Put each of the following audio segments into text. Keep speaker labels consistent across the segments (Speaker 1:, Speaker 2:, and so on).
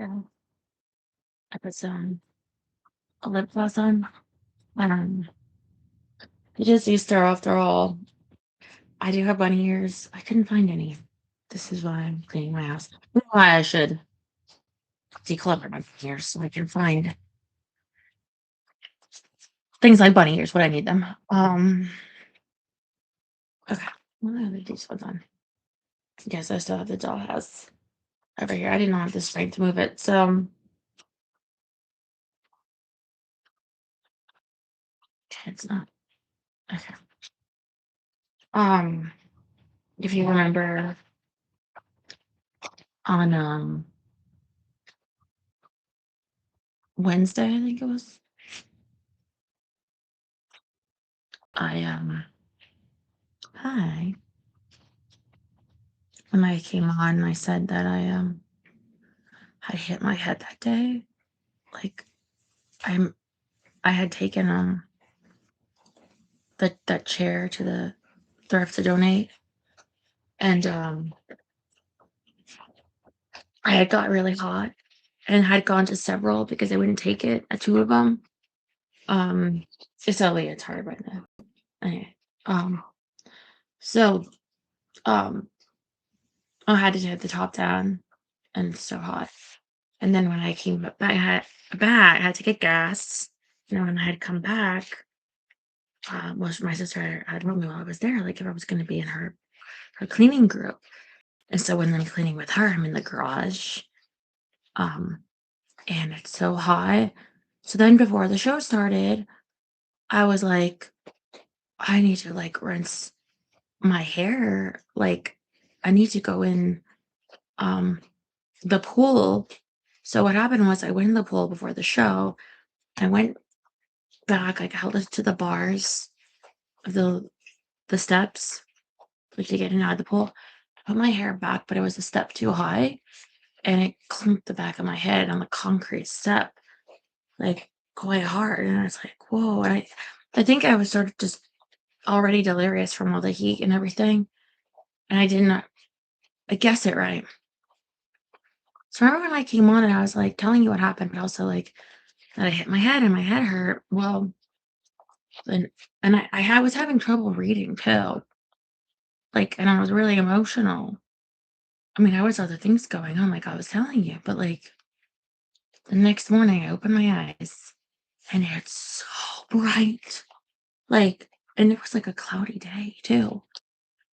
Speaker 1: Yeah. I put some lip gloss on. Um, it is Easter after all. I do have bunny ears. I couldn't find any. This is why I'm cleaning my house. Why I should declutter my bunny ears so I can find things like bunny ears when I need them. Okay. What are these ones on? Yes, I still have the dollhouse over here. I didn't have the strength to move it. So it's not okay. Um, if you remember on Wednesday, I think it was, I hi. When I came on, I said that I had hit my head that day. Like I'm I had taken that chair to the thrift to donate, and I had got really hot and had gone to several because they wouldn't take it at two of them. Um it's a leotard right now. Anyway, um so um I had to take the top down and it's so hot. And then when I came back, I had to get gas. And when I had come back, well, my sister had told me while I was there, like if I was going to be in her cleaning group. And so when I'm cleaning with her, I'm in the garage, um, and it's so hot. So then before the show started, I was like, I need to like rinse my hair. Like I need to go in um the pool. So what happened was I went in the pool before the show. I went back, like held it to the bars of the steps, like to get in and out of the pool. I put my hair back, but it was a step too high, and it clunked the back of my head on the concrete step, like quite hard. And I was like, "Whoa!" And I think I was sort of just already delirious from all the heat and everything, and I did not, I guess it right. So remember when I came on and I was like telling you what happened, but also like that I hit my head and my head hurt. Well, and was having trouble reading too, like, and I was really emotional. I mean, I was other things going on, like I was telling you, but like the next morning I opened my eyes and it's so bright. Like, and it was like a cloudy day too.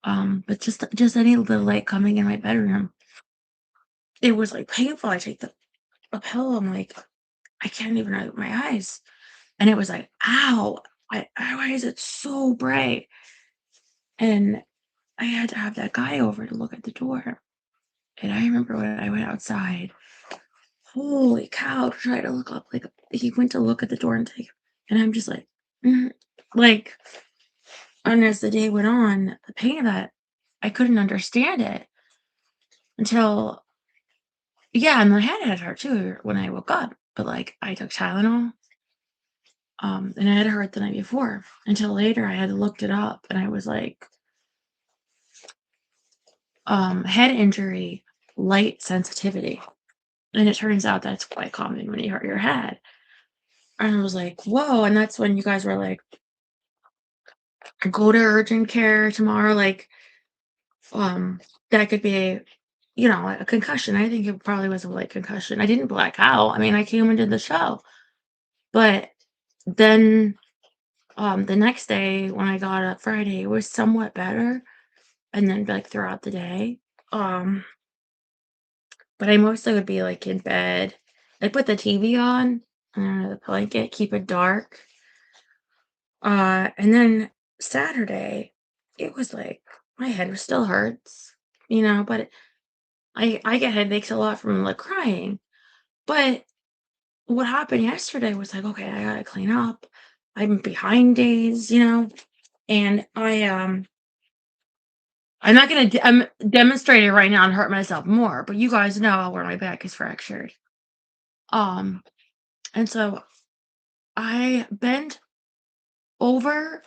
Speaker 1: But just any little light coming in my bedroom, it was like painful. I take the a pillow, I'm like, I can't even open my eyes. And it was like, ow, why is it so bright? And I had to have that guy over to look at the door. And I remember when I went outside, holy cow, to try to look up, like he went to look at the door and take, and I'm just like, "Mhm." Like, and as the day went on, the pain of that, I couldn't understand it until, yeah, and my head had hurt too when I woke up. But like I took Tylenol, and I had hurt the night before. Until later I had looked it up and I was like, head injury, light sensitivity. And it turns out that's quite common when you hurt your head. And I was like, whoa. And that's when you guys were like, go to urgent care tomorrow. Like, that could be, a concussion. I think it probably was a light concussion. I didn't black out. I mean, I came and did the show. But then the next day when I got up Friday, it was somewhat better. And then like throughout the day. Um, but I mostly would be like in bed. I put the TV on under the blanket, keep it dark. And then Saturday, it was like my head was still hurts, but I get headaches a lot from like crying. But what happened yesterday was like, okay, I gotta clean up. I'm behind days, and I'm not gonna I'm demonstrating right now and hurt myself more, but you guys know where my back is fractured. Um, and so I bent over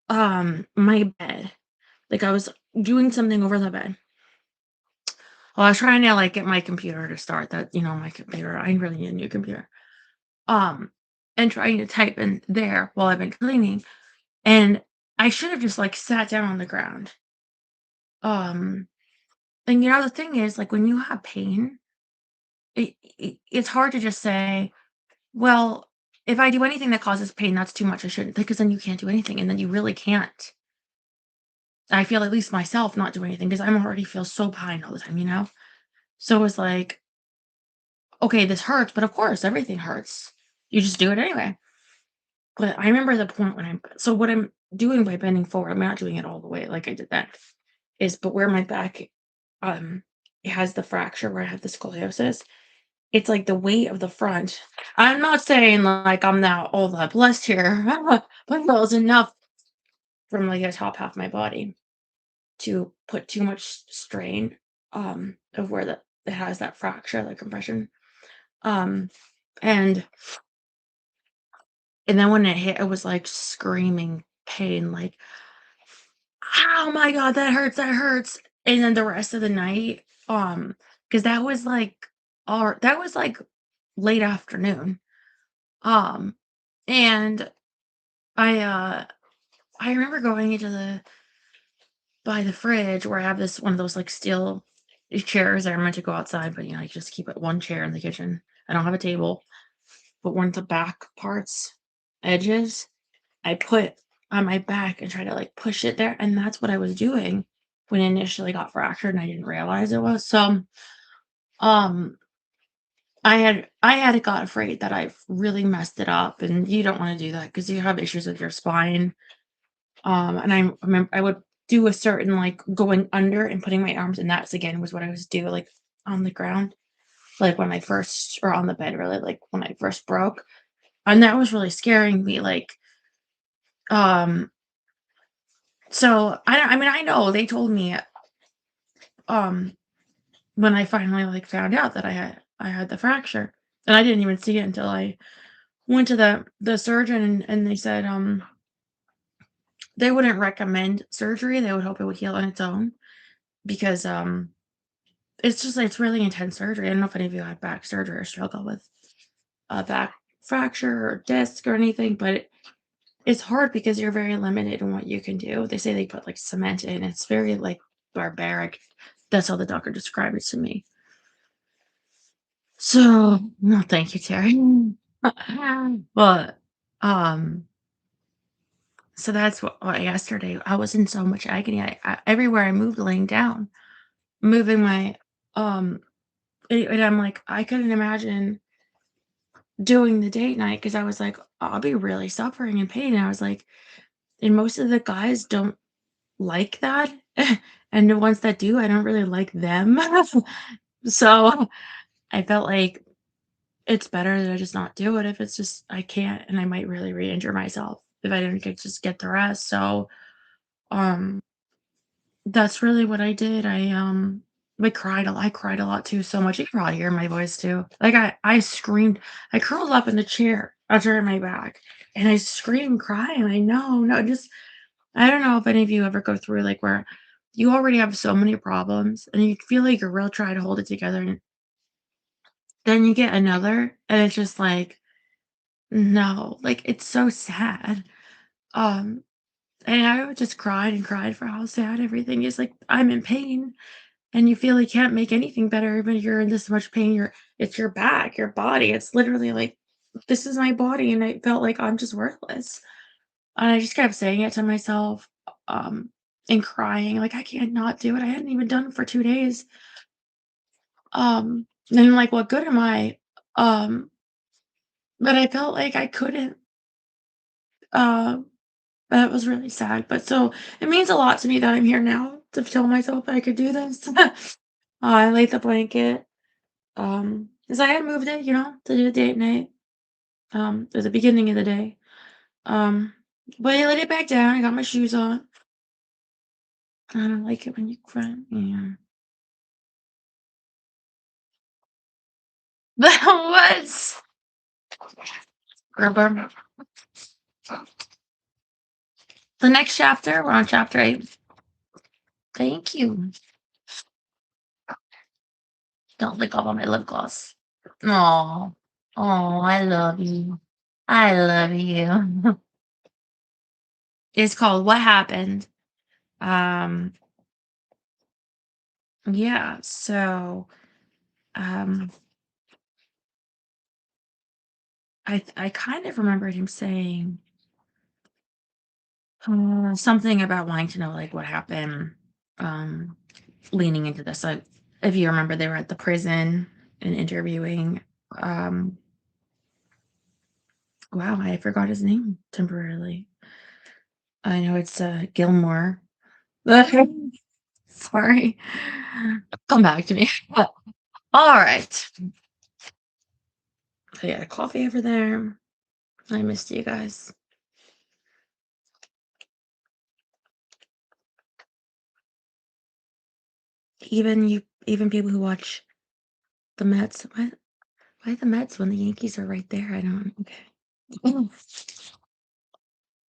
Speaker 1: my bed. Like I was doing something over the bed. Well, I was trying to, like, get my computer to start that, my computer. I really need a new computer. Um, and trying to type in there while I've been cleaning, and I should have just, like, sat down on the ground. Um, and, the thing is, like, when you have pain, it's hard to just say, "Well, if I do anything that causes pain, that's too much, I shouldn't," because then you can't do anything, and then you really can't. I feel, at least myself, not doing anything because 'cause I'm already feel so behind all the time, you know? So it's like, "Okay, this hurts, but of course, everything hurts. You just do it anyway." But I remember the point when what I'm doing by bending forward, I'm not doing it all the way like I did that, is but where my back, um, it has the fracture where I have the scoliosis, it's like the weight of the front. I'm not saying, like, I'm not all that blessed here, but that was enough from, like, the top half of my body to put too much strain, of where it has that fracture, that compression, um, and then when it hit, it was, like, screaming pain, like, "Oh my god, that hurts," and then the rest of the night, because that was, like, late afternoon, um, and I, uh I remember going into the by the fridge where I have this one of those, like, steel chairs that are meant to go outside, but, I just keep it one chair in the kitchen. I don't have a table, but one of the back parts edges, I put on my back and try to, like, push it there, and that's what I was doing when it initially got fractured, and I didn't realize it was. So, um, I had got afraid that I've really messed it up, and you don't wanna do that because you have issues with your spine. And I remember I would do a certain, like, going under and putting my arms, and that's again was what I was do, like, on the ground, like, when I first or on the bed really, like, when I first broke, and that was really scaring me, like, um, so I mean, I know they told me, um, when I finally, like, found out that I had the fracture, and I didn't even see it until I went to the surgeon, and they said, they wouldn't recommend surgery, they would hope it would heal on its own because, it's really intense surgery. I don't know if any of you had back surgery or struggle with a back fracture or disc or anything, but it's hard because you're very limited in what you can do. They say they put, like, cement in. It's very, like, barbaric. That's how the doctor described it to me. So, no, thank you, Terry. But, um, so that's what yesterday, I was in so much agony. Everywhere I moved laying down, moving my, um, and I'm like, I couldn't imagine doing the date night because I was like, I'll be really suffering in pain. And I was like, and most of the guys don't like that. And the ones that do, I don't really like them. So I felt like it's better that I just not do it if it's just I can't and I might really re-injure myself if I didn't get the rest. So um that's really what I did. I cried a lot too, so much. You can probably hear my voice too. Like I screamed. I curled up in the chair after my back and I screamed crying. I know, no, just I don't know if any of you ever go through like where you already have so many problems and you feel like you're real trying to hold it together and then you get another and it's just like, no, like it's so sad. Um and I just cried and cried for how sad everything is. Like I'm in pain and you feel you can't make anything better even if you're in this much pain. It's your back, your body. It's literally like this is my body, and I felt like I'm just worthless. And I just kept saying it to myself, um, and crying like I can't not do it. I hadn't even done it for 2 days. And I'm like, what good am I? Um, but I felt like I couldn't. Uh, that was really sad. But so it means a lot to me that I'm here now to tell myself I could do this. I laid the blanket. 'Cause I had moved it, to do a date night, at the beginning of the day. Um, but I laid it back down, I got my shoes on. I don't like it when you cry, yeah. That was rubber. The next chapter, we're on chapter 8. Thank you. Don't lick off on my lip gloss. Oh, oh, I love you. I love you. It's called What Happened. Um, yeah, so um I kind of remembered him saying something about wanting to know like what happened, um, leaning into this. Like if you remember, they were at the prison and interviewing. Um, wow, I forgot his name temporarily. I know it's Gilmore. Sorry, come back to me. But, all right. So yeah, coffee over there. I missed you guys. Even people who watch the Mets. Why the Mets when the Yankees are right there? I don't. Okay. Mm.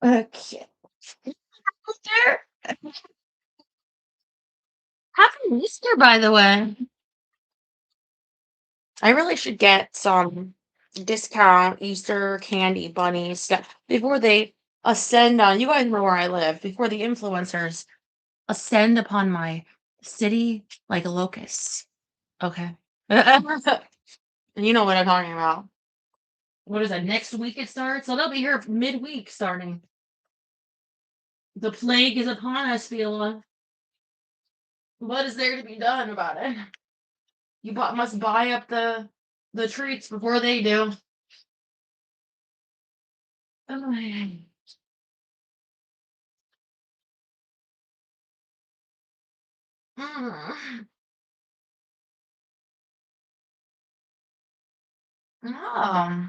Speaker 1: Okay. There. Happy Easter, by the way. I really should get some discount Easter candy bunny stuff before they ascend on. You guys know where I live. Before the influencers ascend upon my city like locusts. Okay. You know what I'm talking about. What is that? Next week it starts? So they'll be here midweek starting. The plague is upon us, Viola. What is there to be done about it? You must buy up the treats before they do. Oh, mm. Oh,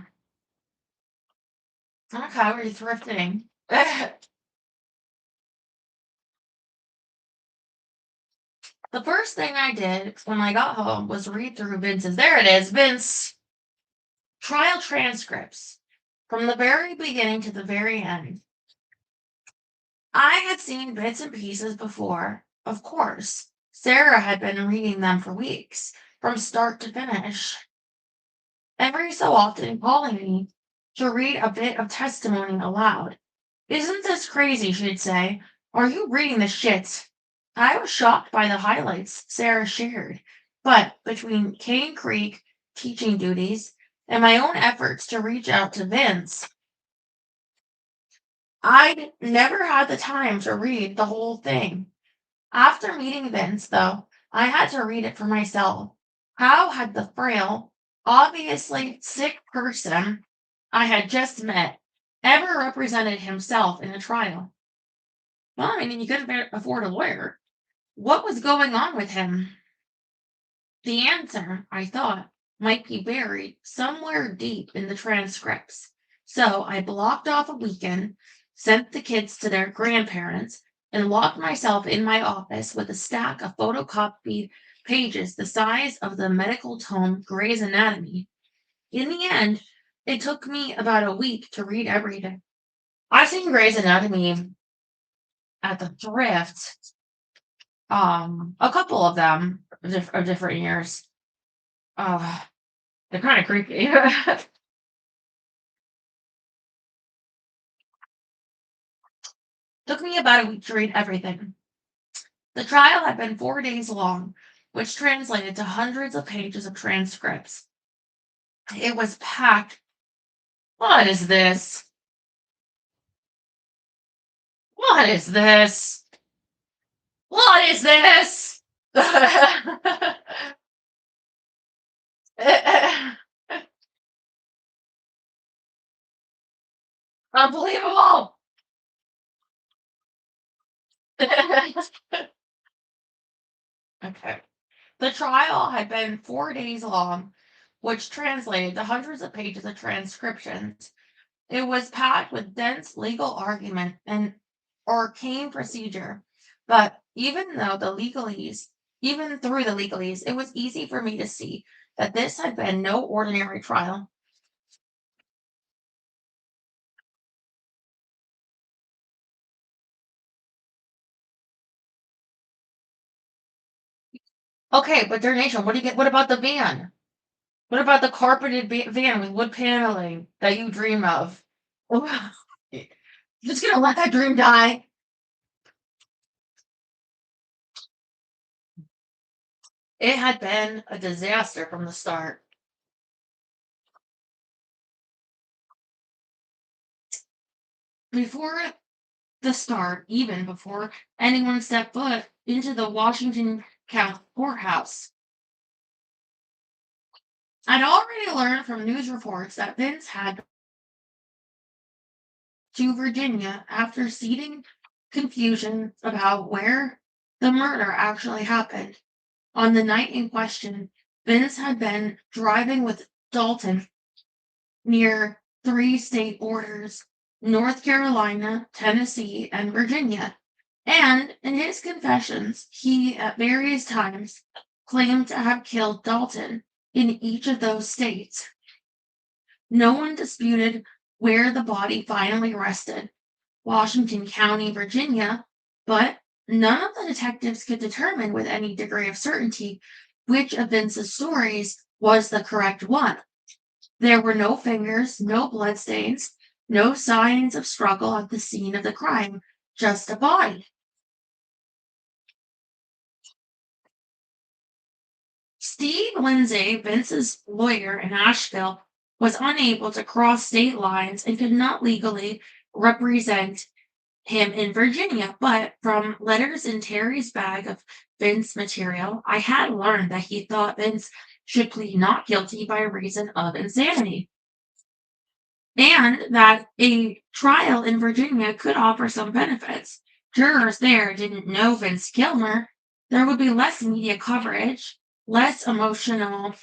Speaker 1: okay, we're thrifting. The first thing I did when I got home was read through Vince's. There it is, Vince. Trial transcripts from the very beginning to the very end. I had seen bits and pieces before, of course. Sarah had been reading them for weeks, from start to finish. Every so often calling me to read a bit of testimony aloud. Isn't this crazy, she'd say. Are you reading the shit? I was shocked by the highlights Sarah shared, but between Cane Creek teaching duties and my own efforts to reach out to Vince, I'd never had the time to read the whole thing. After meeting Vince, though, I had to read it for myself. How had the frail, obviously sick person I had just met ever represented himself in a trial? Well, I mean, you couldn't afford a lawyer. What was going on with him? The answer, I thought, might be buried somewhere deep in the transcripts. So I blocked off a weekend, sent the kids to their grandparents, and locked myself in my office with a stack of photocopied pages the size of the medical tome Gray's Anatomy. In the end, it took me about a week to read everything. I've seen Gray's Anatomy at the thrift, a couple of them of different years. Uh, they're kind of creepy. Took me about a week to read everything. The trial had been 4 days long, which translated to hundreds of pages of transcripts. It was packed. What is this? What is this? What is this? Unbelievable. Okay. The trial had been 4 days long, which translated to hundreds of pages of transcriptions. It was packed with dense legal argument and arcane procedure. But even through the legalese, it was easy for me to see that this had been no ordinary trial. Okay, but donation. What do you get? What about the van? What about the carpeted van with wood paneling that you dream of? Oh, just gonna let that dream die. It had been a disaster from the start. Before the start, even before anyone stepped foot into the Washington County courthouse, I'd already learned from news reports that Vince had to Virginia after seeding confusion about where the murder actually happened. On the night in question, Vince had been driving with Dalton near three state borders: North Carolina, Tennessee, and Virginia. And in his confessions, he at various times claimed to have killed Dalton in each of those states. No one disputed where the body finally rested: Washington County, Virginia, but none of the detectives could determine with any degree of certainty which of Vince's stories was the correct one. There were no fingers, no bloodstains, no signs of struggle at the scene of the crime, just a body. Steve Lindsay, Vince's lawyer in Asheville, was unable to cross state lines and could not legally represent him in Virginia, but from letters in Terry's bag of Vince material, I had learned that he thought Vince should plead not guilty by reason of insanity, and that a trial in Virginia could offer some benefits. Jurors there didn't know Vince Kilmer. There would be less media coverage, less emotional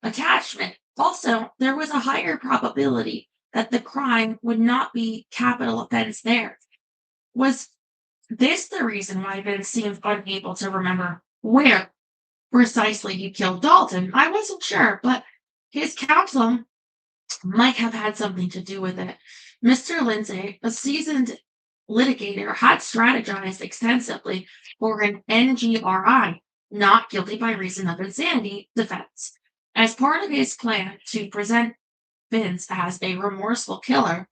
Speaker 1: attachment. Also, there was a higher probability that the crime would not be capital offense there. Was this the reason why Vince seemed unable to remember where precisely he killed Dalton? I wasn't sure, but his counsel might have had something to do with it. Mr. Lindsay, a seasoned litigator, had strategized extensively for an NGRI, not guilty by reason of insanity, defense. As part of his plan to present Vince as a remorseful killer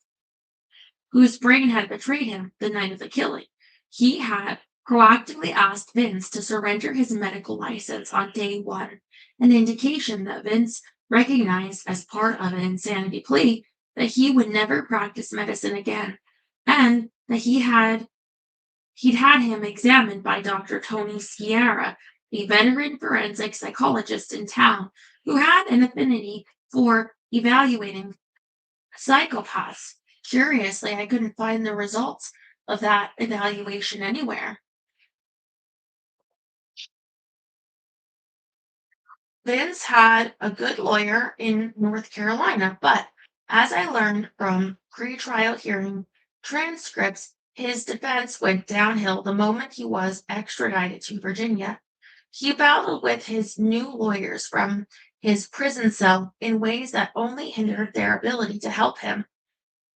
Speaker 1: whose brain had betrayed him the night of the killing, he had proactively asked Vince to surrender his medical license on day one, an indication that Vince recognized as part of an insanity plea that he would never practice medicine again, and that he'd had him examined by Dr. Tony Sciarra, a veteran forensic psychologist in town who had an affinity for evaluating psychopaths. Curiously, I couldn't find the results of that evaluation anywhere. Vince had a good lawyer in North Carolina, but as I learned from pre-trial hearing transcripts, his defense went downhill the moment he was extradited to Virginia. He battled with his new lawyers from his prison cell in ways that only hindered their ability to help him.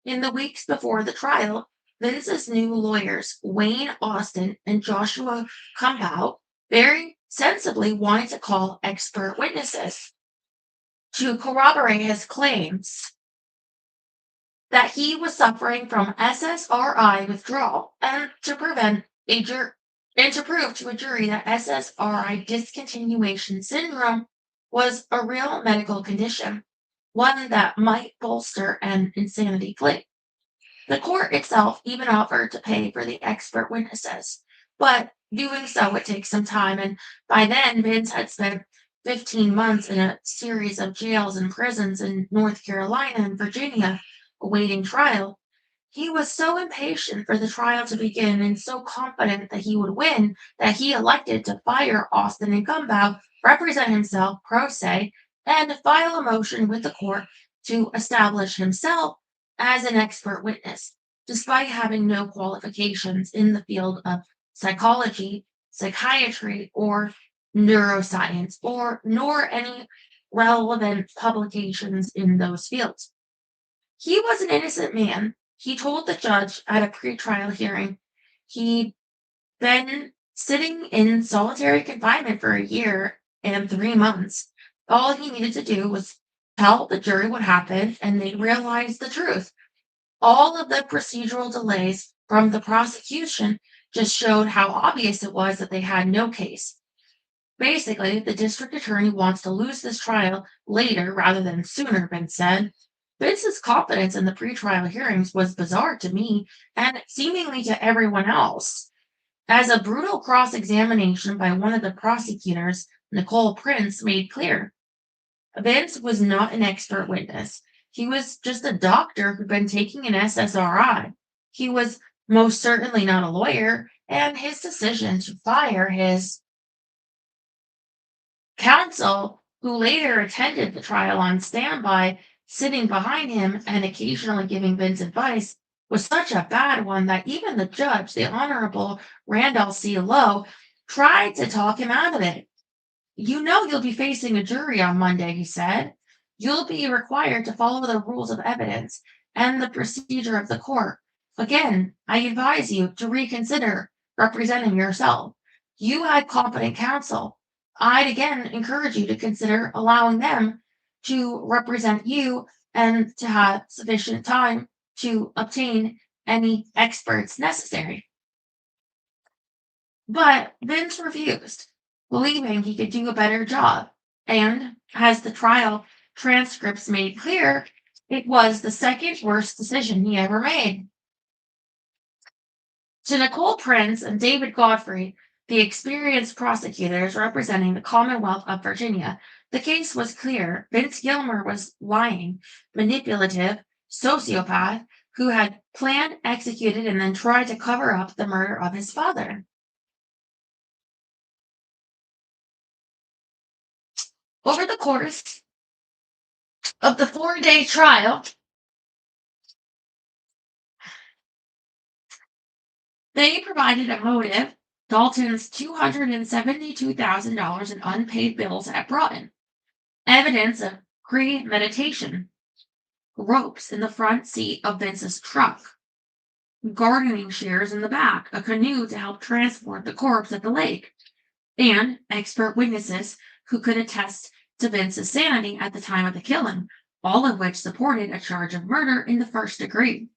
Speaker 1: In the weeks before the trial, Vince's new lawyers, Wayne Austin and Joshua Kumhout, very sensibly wanted to call expert witnesses to corroborate his claims that he was suffering from SSRI withdrawal and to prevent a and to prove to a jury that SSRI discontinuation syndrome was a real medical condition, one that might bolster an insanity plea. The court itself even offered to pay for the expert witnesses, but doing so would take some time, and by then Vince had spent 15 months in a series of jails and prisons in North Carolina and Virginia awaiting trial. He was so impatient for the trial to begin and so confident that he would win that he elected to fire Austin and Gumbow, represent himself pro se, and file a motion with the court to establish himself as an expert witness, despite having no qualifications in the field of psychology, psychiatry, or neuroscience, or nor any relevant publications in those fields. He was an innocent man. He told the judge at a pretrial hearing he'd been sitting in solitary confinement for a year and 3 months. All he needed to do was tell the jury what happened, and they realized the truth. All of the procedural delays from the prosecution just showed how obvious it was that they had no case. Basically, the district attorney wants to lose this trial later rather than sooner, Vince said. Vince's confidence in the pretrial hearings was bizarre to me and seemingly to everyone else. As a brutal cross examination by one of the prosecutors, Nicole Prince, made clear, Vince was not an expert witness. He was just a doctor who'd been taking an SSRI. He was most certainly not a lawyer, and his decision to fire his counsel, who later attended the trial on standby, sitting behind him and occasionally giving Vince advice, was such a bad one that even the judge, the Honorable Randall C. Lowe, tried to talk him out of it. You know you'll be facing a jury on Monday, he said. You'll be required to follow the rules of evidence and the procedure of the court. Again, I advise you to reconsider representing yourself. You had competent counsel. I'd again encourage you to consider allowing them to represent you and to have sufficient time to obtain any experts necessary. But Vince refused, believing he could do a better job. And as the trial transcripts made clear, it was the second worst decision he ever made. To Nicole Prince and David Godfrey, the experienced prosecutors representing the Commonwealth of Virginia, the case was clear. Vince Gilmer was lying, manipulative, sociopath who had planned, executed, and then tried to cover up the murder of his father. Over the course of the 4-day trial, they provided a motive, Dalton's $272,000 in unpaid bills at Broughton, evidence of premeditation, ropes in the front seat of Vince's truck, gardening shears in the back, a canoe to help transport the corpse at the lake, and expert witnesses who could attest to Vince's sanity at the time of the killing, all of which supported a charge of murder in the first degree.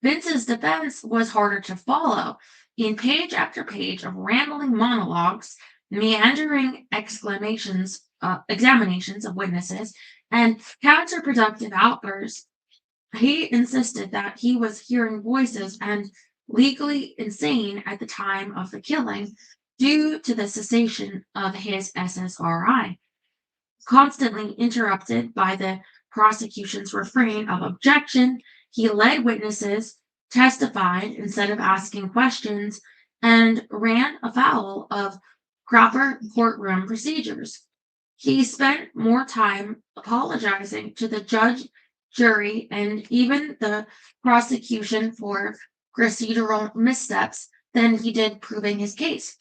Speaker 1: Vince's defense was harder to follow. In page after page of rambling monologues, meandering examinations of witnesses, and counterproductive outbursts, he insisted that he was hearing voices and legally insane at the time of the killing due to the cessation of his SSRI. Constantly interrupted by the prosecution's refrain of objection, he led witnesses, testified instead of asking questions, and ran afoul of proper courtroom procedures. He spent more time apologizing to the judge, jury, and even the prosecution for procedural missteps than he did proving his case.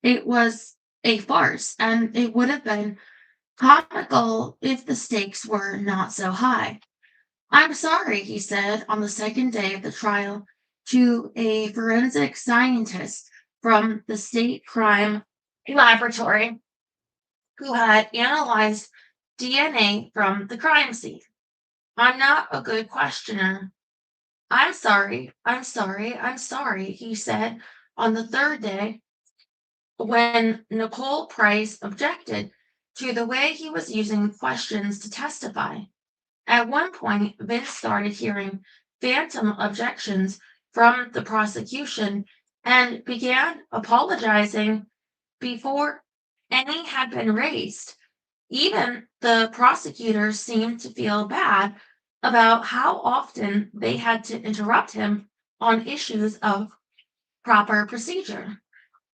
Speaker 1: It was a farce, and it would have been comical if the stakes were not so high. I'm sorry, he said on the second day of the trial to a forensic scientist from the state crime laboratory who had analyzed DNA from the crime scene. I'm not a good questioner. I'm sorry, he said on the third day when Nicole Price objected to the way he was using questions to testify. At one point, Vince started hearing phantom objections from the prosecution and began apologizing before any had been raised. Even the prosecutors seemed to feel bad about how often they had to interrupt him on issues of proper procedure.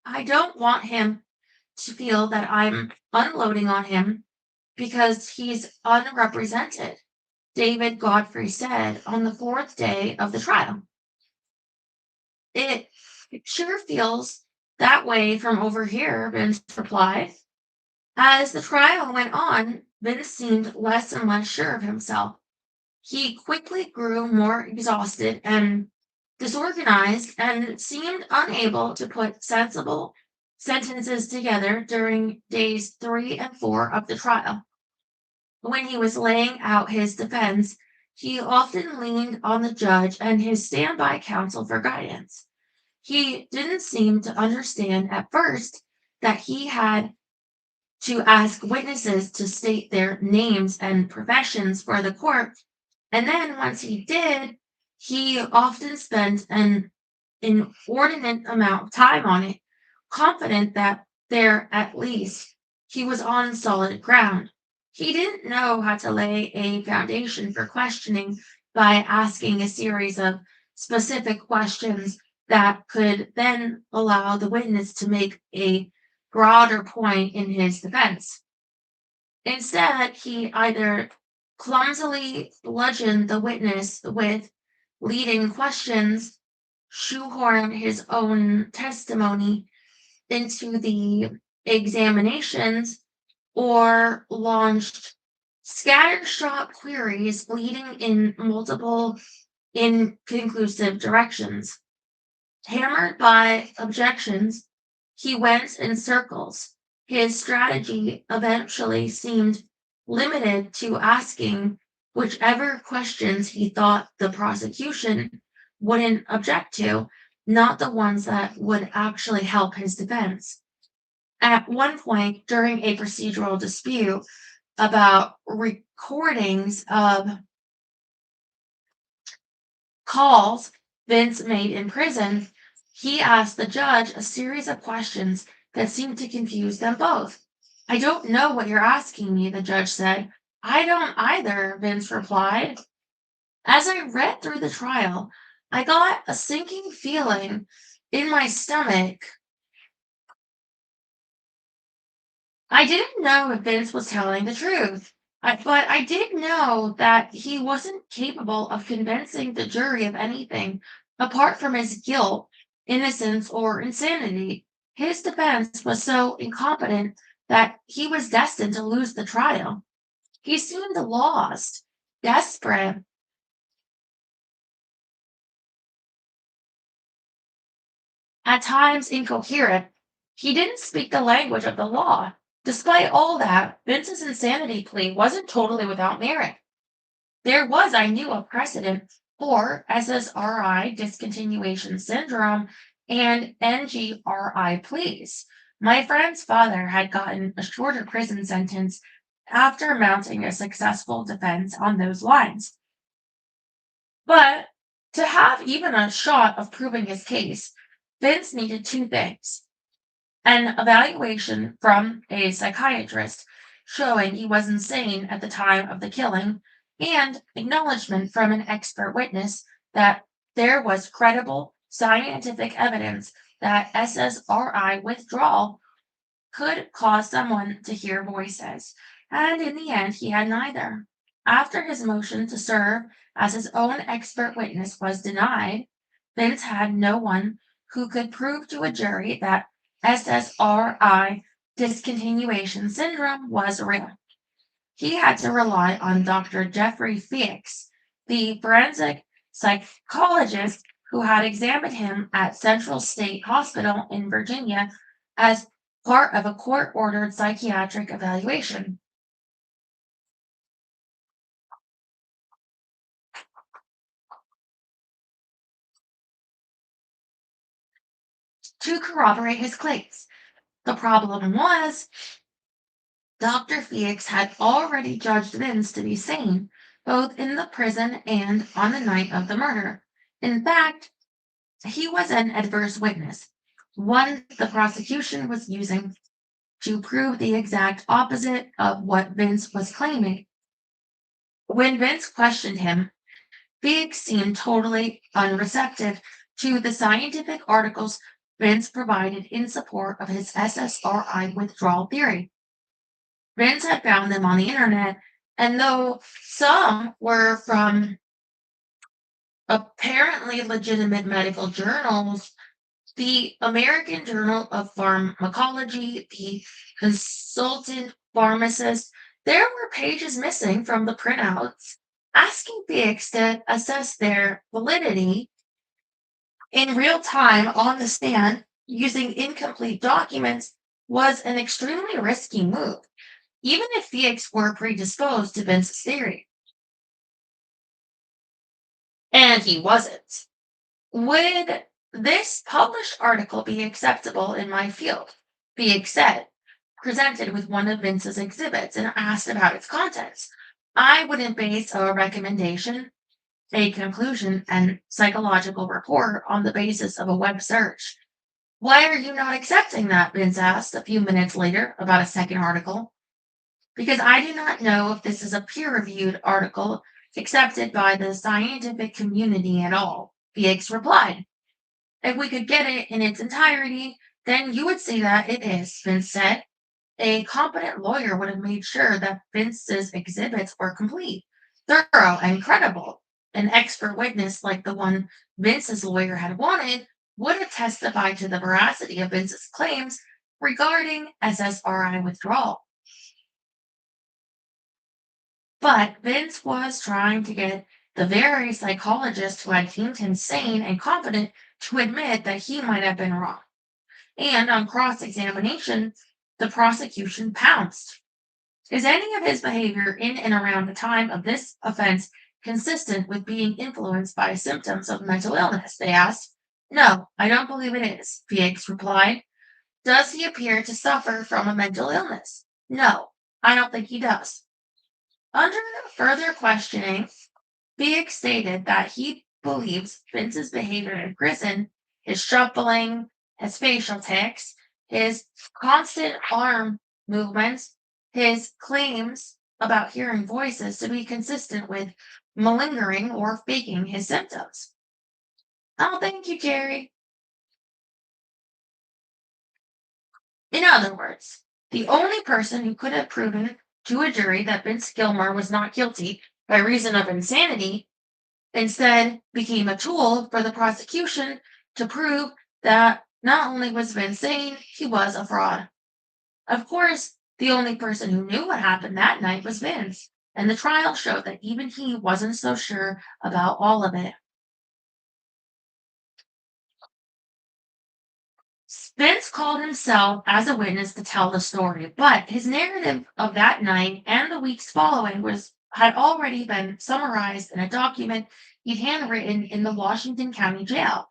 Speaker 1: I don't want him to feel that I'm unloading on him because he's unrepresented, David Godfrey said on the fourth day of the trial. It sure feels that way from over here, Vince replied. As the trial went on, Vince seemed less and less sure of himself. He quickly grew more exhausted and disorganized and seemed unable to put sensible sentences together during days 3 and 4 of the trial. When he was laying out his defense, he often leaned on the judge and his standby counsel for guidance. He didn't seem to understand at first that he had to ask witnesses to state their names and professions for the court. And then once he did, he often spent an inordinate amount of time on it, confident that there at least he was on solid ground. He didn't know how to lay a foundation for questioning by asking a series of specific questions that could then allow the witness to make a broader point in his defense. Instead, he either clumsily bludgeoned the witness with leading questions, shoehorned his own testimony into the examinations, or launched scattershot queries leading in multiple inconclusive directions. Hammered by objections, he went in circles. His strategy eventually seemed limited to asking whichever questions he thought the prosecution wouldn't object to, not the ones that would actually help his defense. At one point, during a procedural dispute about recordings of calls Vince made in prison, he asked the judge a series of questions that seemed to confuse them both. I don't know what you're asking me, the judge said. I don't either, Vince replied. As I read through the trial, I got a sinking feeling in my stomach. I didn't know if Vince was telling the truth, but I did know that he wasn't capable of convincing the jury of anything apart from his guilt, innocence, or insanity. His defense was so incompetent that he was destined to lose the trial. He seemed lost, desperate, at times incoherent. He didn't speak the language of the law. Despite all that, Vince's insanity plea wasn't totally without merit. There was, I knew, a precedent for SSRI discontinuation syndrome and NGRI pleas. My friend's father had gotten a shorter prison sentence after mounting a successful defense on those lines. But to have even a shot of proving his case, Vince needed two things: an evaluation from a psychiatrist showing he was insane at the time of the killing, and acknowledgement from an expert witness that there was credible scientific evidence that SSRI withdrawal could cause someone to hear voices. And in the end, he had neither. After his motion to serve as his own expert witness was denied, Vince had no one who could prove to a jury that SSRI discontinuation syndrome was real. He had to rely on Dr. Jeffrey Felix, the forensic psychologist who had examined him at Central State Hospital in Virginia as part of a court ordered psychiatric evaluation. To corroborate his claims. The problem was Dr. Felix had already judged Vince to be sane, both in the prison and on the night of the murder. In fact, he was an adverse witness, one the prosecution was using to prove the exact opposite of what Vince was claiming. When Vince questioned him, Felix seemed totally unreceptive to the scientific articles Vince provided in support of his SSRI withdrawal theory. Vince had found them on the internet, and though some were from apparently legitimate medical journals, the American Journal of Pharmacology, the Consultant Pharmacist, there were pages missing from the printouts. Asking Felix to assess their validity, in real time on the stand using incomplete documents was an extremely risky move, even if Felix were predisposed to Vince's theory. And he wasn't. Would this published article be acceptable in my field? Felix said, presented with one of Vince's exhibits and asked about its contents. I wouldn't base a recommendation, a conclusion, and psychological report on the basis of a web search. Why are you not accepting that? Vince asked a few minutes later about a second article. Because I do not know if this is a peer reviewed article accepted by the scientific community at all, Felix replied. If we could get it in its entirety, then you would see that it is, Vince said. A competent lawyer would have made sure that Vince's exhibits were complete, thorough, and credible. An expert witness like the one Vince's lawyer had wanted would have testified to the veracity of Vince's claims regarding SSRI withdrawal. But Vince was trying to get the very psychologist who had deemed him sane and confident to admit that he might have been wrong. And on cross examination, the prosecution pounced. Is any of his behavior in and around the time of this offense consistent with being influenced by symptoms of mental illness? They asked. No, I don't believe it is, Felix replied. Does he appear to suffer from a mental illness? No, I don't think he does. Under further questioning, Felix stated that he believes Vince's behavior in prison, his shuffling, his facial tics, his constant arm movements, his claims about hearing voices to be consistent with malingering or faking his symptoms. Oh, thank you, Jerry. In other words, the only person who could have proven to a jury that Vince Gilmore was not guilty by reason of insanity instead became a tool for the prosecution to prove that not only was Vince sane, he was a fraud. Of course, the only person who knew what happened that night was Vince, and the trial showed that even he wasn't so sure about all of it. Vince called himself as a witness to tell the story, but his narrative of that night and the weeks following was had already been summarized in a document he'd handwritten in the Washington County Jail,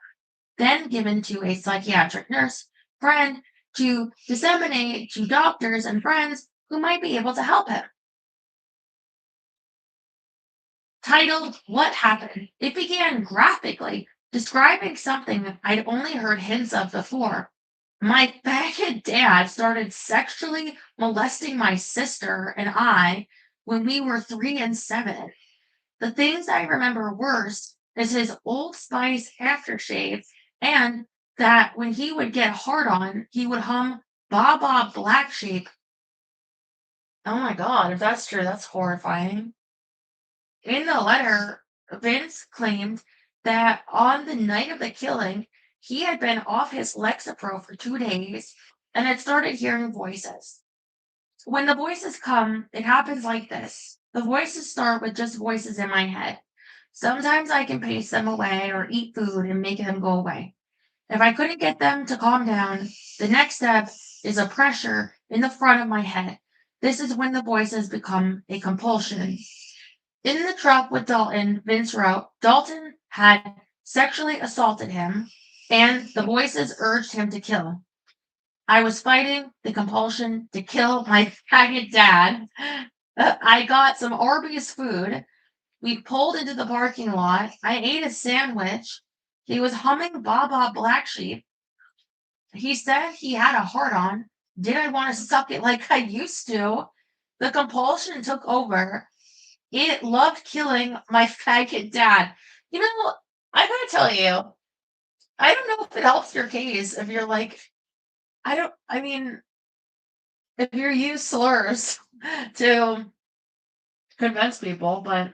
Speaker 1: then given to a psychiatric nurse friend to disseminate to doctors and friends who might be able to help him. Titled What Happened, it began graphically describing something I'd only heard hints of before. My faggot dad started sexually molesting my sister and I when we were 3 and 7. The things I remember worst is his Old Spice aftershave and that when he would get hard on, he would hum Baba Black Sheep. Oh my God, if that's true, that's horrifying. In the letter, Vince claimed that on the night of the killing, he had been off his Lexapro for 2 days and had started hearing voices. When the voices come, it happens like this. The voices start with just voices in my head. Sometimes I can pace them away or eat food and make them go away. If I couldn't get them to calm down, the next step is a pressure in the front of my head. This is when the voices become a compulsion. In the truck with Dalton, Vince wrote, Dalton had sexually assaulted him, and the voices urged him to kill. I was fighting the compulsion to kill my faggot dad. I got some Arby's food. We pulled into the parking lot. I ate a sandwich. He was humming Baba Black Sheep. He said he had a heart on. Did I want to suck it like I used to? The compulsion took over. It loved killing my faggot dad. You know, I gotta tell you, I don't know if it helps your case if you're like, I mean, if you use slurs to convince people, but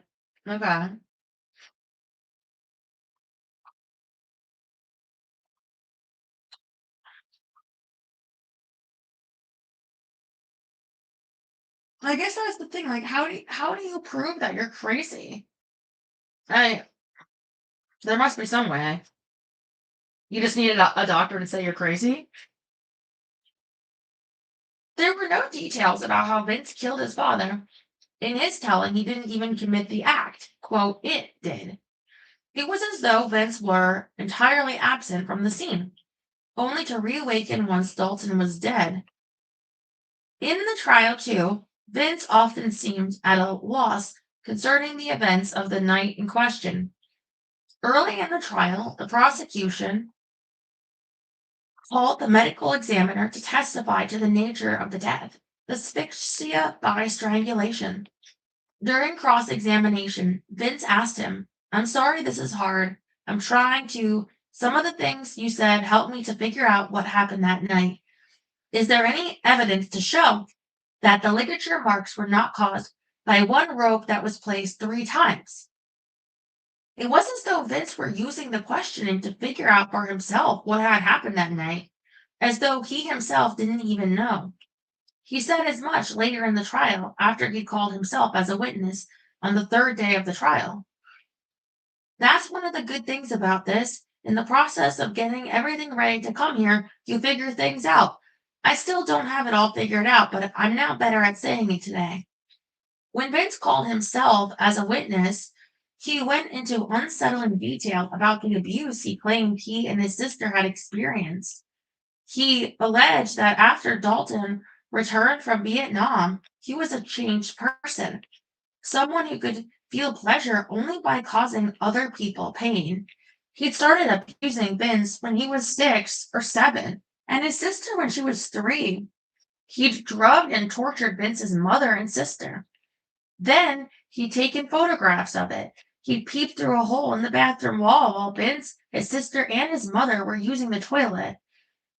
Speaker 1: okay. I guess that's the thing. Like, how do you prove that you're crazy? I There must be some way. You just needed a doctor to say you're crazy? There were no details about how Vince killed his father. In his telling, he didn't even commit the act. Quote, it did. It was as though Vince were entirely absent from the scene, only to reawaken once Dalton was dead. In the trial, too, Vince often seemed at a loss concerning the events of the night in question. Early in the trial, the prosecution called the medical examiner to testify to the nature of the death, asphyxia by strangulation. During cross examination, Vince asked him, I'm sorry this is hard. I'm trying to. Some of the things you said helped me to figure out what happened that night. Is there any evidence to show that the ligature marks were not caused by one rope that was placed 3 times? It was as though Vince were using the questioning to figure out for himself what had happened that night, as though he himself didn't even know. He said as much later in the trial after he called himself as a witness on the third day of the trial. That's one of the good things about this. In the process of getting everything ready to come here, you figure things out. I still don't have it all figured out, but I'm now better at saying it today. When Vince called himself as a witness, he went into unsettling detail about the abuse he claimed he and his sister had experienced. He alleged that after Dalton returned from Vietnam, he was a changed person, someone who could feel pleasure only by causing other people pain. He'd started abusing Vince when he was 6 or 7, and his sister when she was 3. He'd drugged and tortured Vince's mother and sister. Then he'd taken photographs of it. He'd peeped through a hole in the bathroom wall while Vince, his sister, and his mother were using the toilet.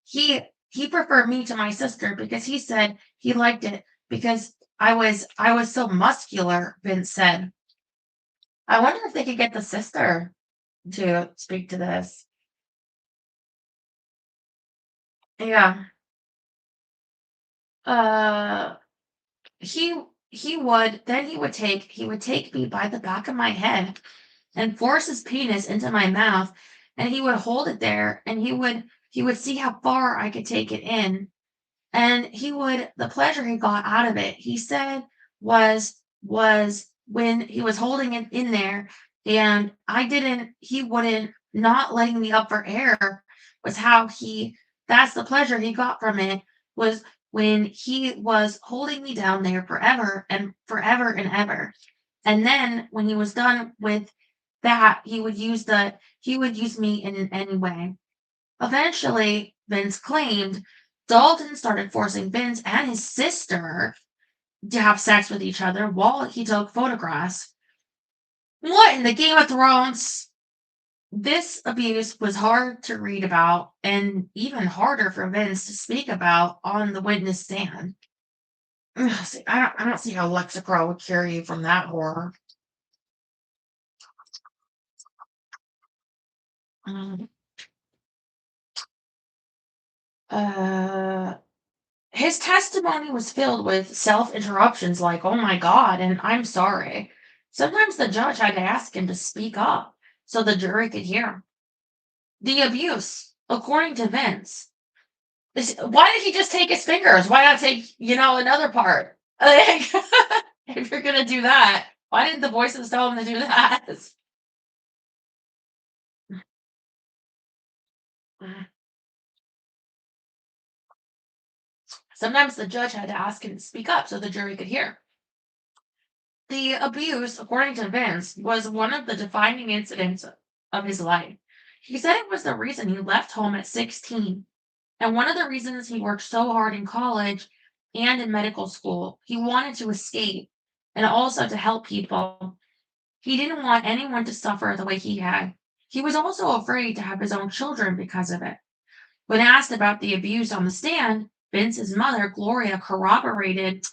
Speaker 1: He preferred me to my sister because he said he liked it because I was so muscular, Vince said. I wonder if they could get the sister to speak to this. Yeah. Uh he he would take me by the back of my head and force his penis into my mouth, and he would hold it there, and he would see how far I could take it in. And the pleasure he got out of it, he said, was when he was holding it in there, and he wouldn't not letting me up for air was how he that's the pleasure he got from it, was when he was holding me down there forever and ever. And then when he was done with that, he would use me in any way. Eventually, Vince claimed Dalton started forcing Vince and his sister to have sex with each other while he took photographs. What in the Game of Thrones? This abuse was hard to read about and even harder for Vince to speak about on the witness stand. Ugh, see, I don't see how Lexapro would cure you from that horror. Um, uh, his testimony was filled with self interruptions like, oh my God, and I'm sorry. Sometimes the judge had to ask him to speak up so the jury could hear. The abuse, according to Vince, why did he just take his fingers? Why not take, another part? Like, if you're going to do that, why didn't the voices tell him to do that? Sometimes the judge had to ask him to speak up so the jury could hear. The abuse, according to Vince, was one of the defining incidents of his life. He said it was the reason he left home at 16, and one of the reasons he worked so hard in college and in medical school. He wanted to escape and also to help people. He didn't want anyone to suffer the way he had. He was also afraid to have his own children because of it. When asked about the abuse on the stand, Vince's mother, Gloria, corroborated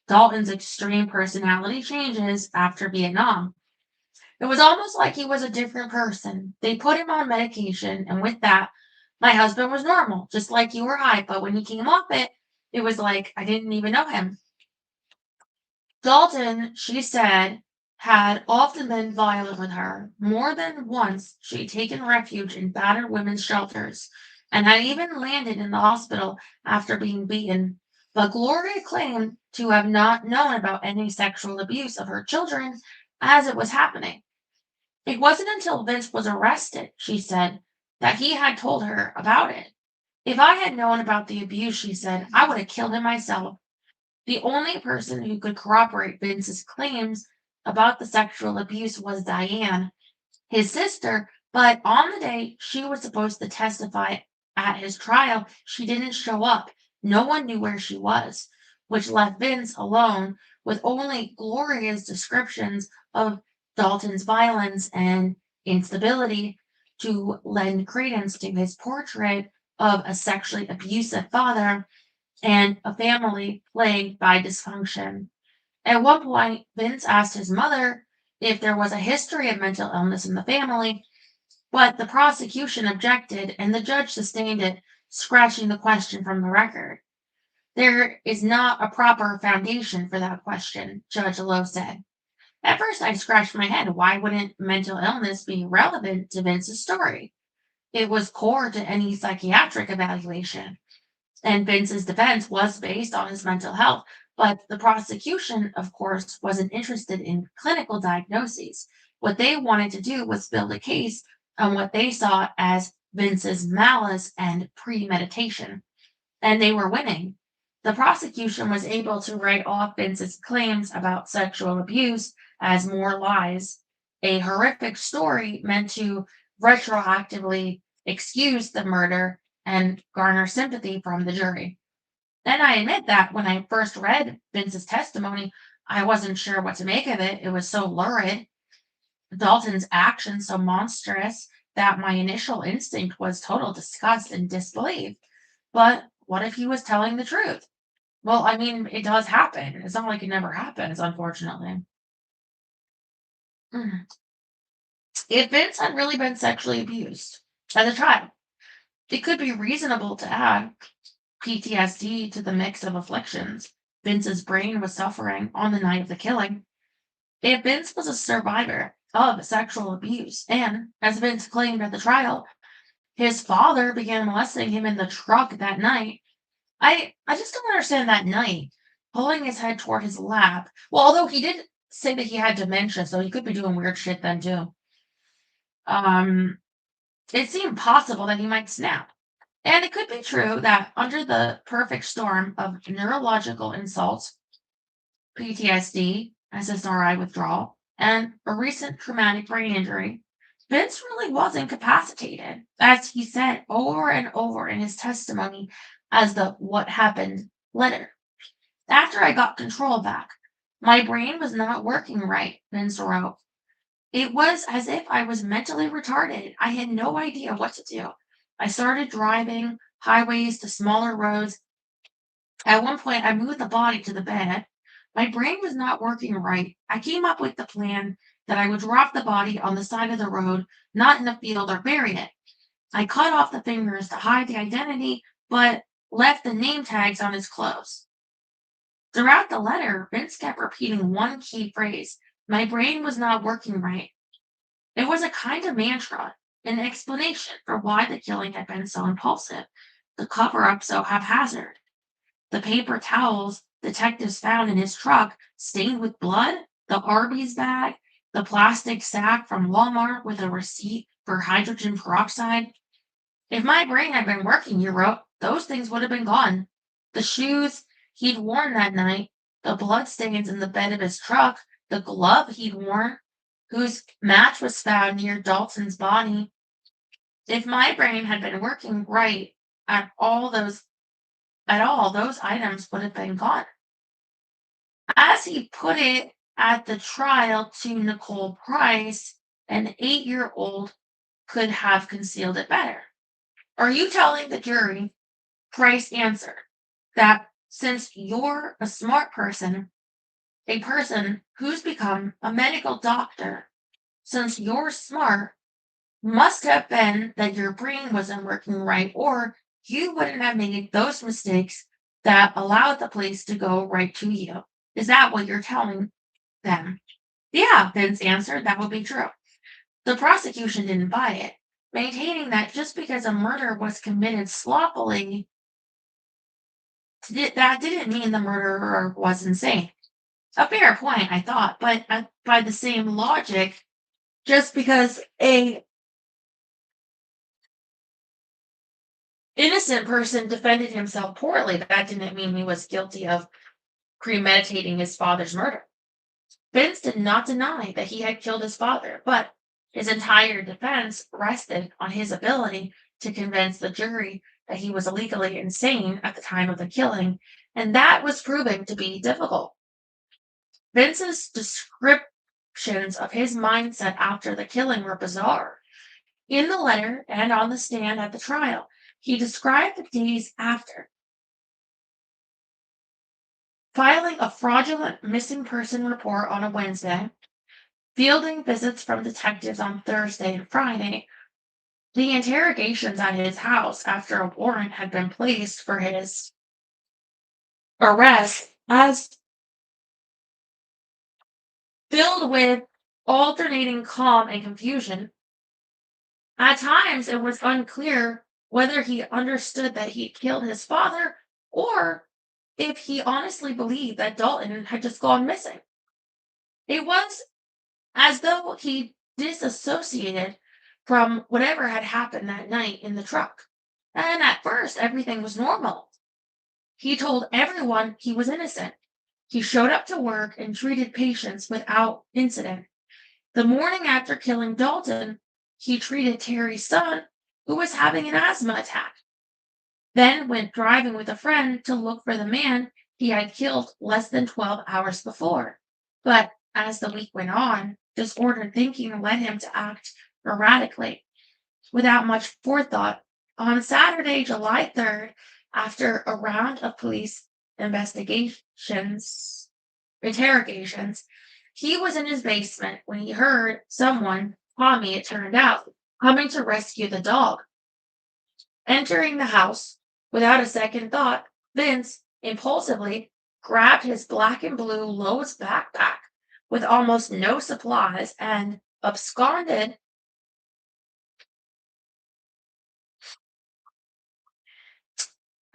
Speaker 1: Dalton's extreme personality changes after Vietnam. It was almost like he was a different person. They put him on medication, and with that, my husband was normal, just like you or I. But when he came off it, it was like I didn't even know him. Dalton, she said, had often been violent with her. More than once, she'd taken refuge in battered women's shelters and had even landed in the hospital after being beaten. But Gloria claimed to have not known about any sexual abuse of her children as it was happening. It wasn't until Vince was arrested, she said, that he had told her about it. If I had known about the abuse, she said, I would have killed him myself. The only person who could corroborate Vince's claims about the sexual abuse was Diane, his sister, but on the day she was supposed to testify at his trial, she didn't show up. No one knew where she was, which left Vince alone with only Gloria's descriptions of Dalton's violence and instability to lend credence to his portrait of a sexually abusive father and a family plagued by dysfunction. At one point, Vince asked his mother if there was a history of mental illness in the family, but the prosecution objected and the judge sustained it, scratching the question from the record. There is not a proper foundation for that question, Judge Lowe said. At first, I scratched my head. Why wouldn't mental illness be relevant to Vince's story? It was core to any psychiatric evaluation. And Vince's defense was based on his mental health, but the prosecution, of course, wasn't interested in clinical diagnoses. What they wanted to do was build a case on what they saw as Vince's malice and premeditation, and they were winning. The prosecution was able to write off Vince's claims about sexual abuse as more lies, a horrific story meant to retroactively excuse the murder and garner sympathy from the jury. And I admit that when I first read Vince's testimony, I wasn't sure what to make of it. It was so lurid, Dalton's actions so monstrous that my initial instinct was total disgust and disbelief. But what if he was telling the truth? Well, I mean, it does happen. It's not like it never happens, unfortunately. Mm. If Vince had really been sexually abused at the trial, it could be reasonable to add PTSD to the mix of afflictions Vince's brain was suffering on the night of the killing. If Vince was a survivor of sexual abuse, and as Vince claimed at the trial, his father began molesting him in the truck that night, I just don't understand that night, pulling his head toward his lap. Well, although he did say that he had dementia, so he could be doing weird shit then too. Um, it seemed possible that he might snap. And it could be true that under the perfect storm of neurological insults, PTSD, SSRI withdrawal, and a recent traumatic brain injury, Vince really was incapacitated, as he said over and over in his testimony as the what happened letter. After I got control back, my brain was not working right, Vince wrote. It was as if I was mentally retarded. I had no idea what to do. I started driving highways to smaller roads. At one point, I moved the body to the bed. My brain was not working right. I came up with the plan that I would drop the body on the side of the road, not in the field, or bury it. I cut off the fingers to hide the identity, but left the name tags on his clothes. Throughout the letter, Vince kept repeating one key phrase: my brain was not working right. It was a kind of mantra, an explanation for why the killing had been so impulsive, the cover up so haphazard. The paper towels detectives found in his truck, stained with blood, the Arby's bag, the plastic sack from Walmart with a receipt for hydrogen peroxide. If my brain had been working, you wrote, those things would have been gone. The shoes he'd worn that night, the bloodstains in the bed of his truck, the glove he'd worn, whose match was found near Dalton's body. If my brain had been working right at all those those items would have been gone. As he put it at the trial to Nicole Price, an 8-year-old could have concealed it better. Are you telling the jury, Price answered, that since you're a smart person, a person who's become a medical doctor, since you're smart, must have been that your brain wasn't working right, or you wouldn't have made those mistakes that allowed the police to go right to you. Is that what you're telling them? Yeah, Vince answered that would be true. The prosecution didn't buy it, maintaining that just because a murder was committed sloppily, that didn't mean the murderer was insane. A fair point, I thought, but by the same logic, just because a innocent person defended himself poorly, that didn't mean he was guilty of premeditating his father's murder. Vince did not deny that he had killed his father, but his entire defense rested on his ability to convince the jury that he was legally insane at the time of the killing, and that was proving to be difficult. Vince's descriptions of his mindset after the killing were bizarre. In the letter and on the stand at the trial, he described the days after filing a fraudulent missing person report on a Wednesday, fielding visits from detectives on Thursday and Friday, the interrogations at his house after a warrant had been placed for his arrest, as filled with alternating calm and confusion. At times, it was unclear whether he understood that he killed his father or if he honestly believed that Dalton had just gone missing. It was as though he disassociated from whatever had happened that night in the truck. And at first, everything was normal. He told everyone he was innocent. He showed up to work and treated patients without incident. The morning after killing Dalton, he treated Terry's son, who was having an asthma attack, then went driving with a friend to look for the man he had killed less than 12 hours before. But as the week went on, disordered thinking led him to act erratically, without much forethought. On Saturday, July 3rd, after a round of police investigations, interrogations, he was in his basement when he heard someone, Tommy it turned out, coming to rescue the dog. Entering the house without a second thought, Vince impulsively grabbed his black and blue Lowe's backpack with almost no supplies and absconded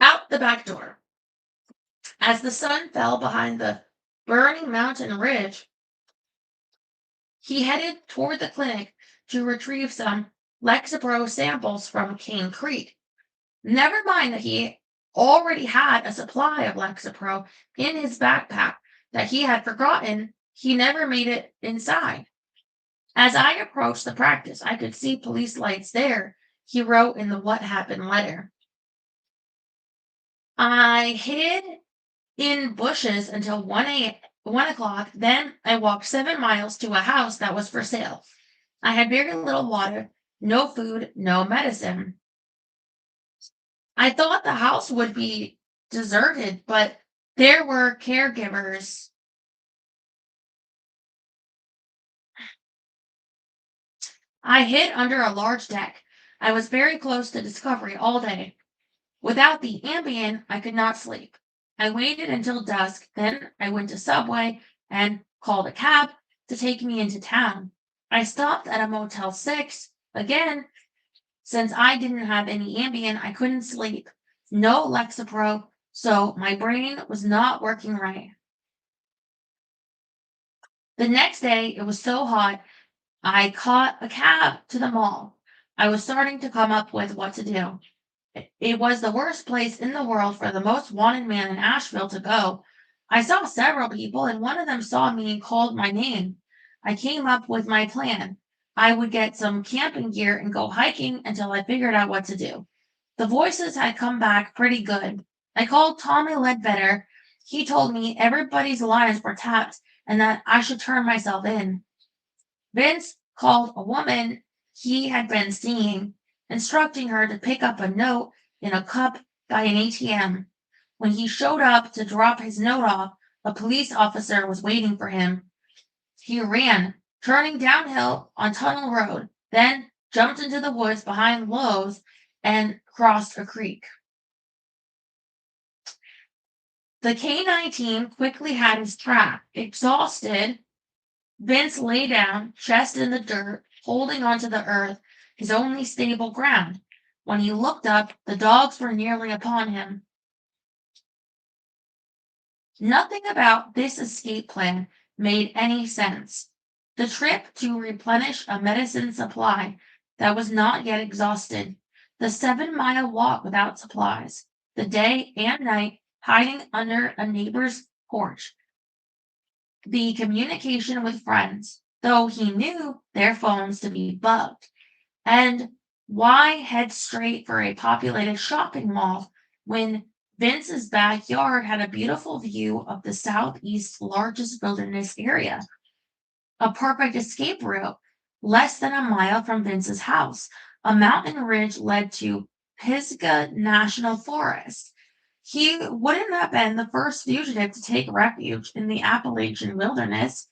Speaker 1: out the back door. As the sun fell behind the burning mountain ridge, he headed toward the clinic to retrieve some Lexapro samples from Cane Creek. Never mind that he already had a supply of Lexapro in his backpack that he had forgotten he never made it inside. As I approached the practice, I could see police lights there, he wrote in the What Happened letter. I hid in bushes until 1 o'clock. Then I walked 7 miles to a house that was for sale. I had very little water, no food, no medicine. I thought the house would be deserted, but there were caregivers. I hid under a large deck. I was very close to discovery all day. Without the Ambien, I could not sleep. I waited until dusk, then I went to Subway and called a cab to take me into town. I stopped at a Motel 6. Again, since I didn't have any Ambien, I couldn't sleep. No Lexapro, so my brain was not working right. The next day, it was so hot, I caught a cab to the mall. I was starting to come up with what to do. It was the worst place in the world for the most wanted man in Asheville to go. I saw several people, and one of them saw me and called my name. I came up with my plan. I would get some camping gear and go hiking until I figured out what to do. The voices had come back pretty good. I called Tommy Ledbetter. He told me everybody's lines were tapped and that I should turn myself in. Vince called a woman he had been seeing, instructing her to pick up a note in a cup by an ATM. When he showed up to drop his note off, a police officer was waiting for him. He ran, turning downhill on Tunnel Road, then jumped into the woods behind Lowe's and crossed a creek. The K-9 team quickly had his track. Exhausted, Vince lay down, chest in the dirt, holding onto the earth, his only stable ground. When he looked up, the dogs were nearly upon him. Nothing about this escape plan made any sense. The trip to replenish a medicine supply that was not yet exhausted, the 7-mile walk without supplies, the day and night hiding under a neighbor's porch, the communication with friends, though he knew their phones to be bugged, and why head straight for a populated shopping mall when Vince's backyard had a beautiful view of the southeast's largest wilderness area, a perfect escape route less than a mile from Vince's house. A mountain ridge led to Pisgah National Forest. He wouldn't have been the first fugitive to take refuge in the Appalachian wilderness.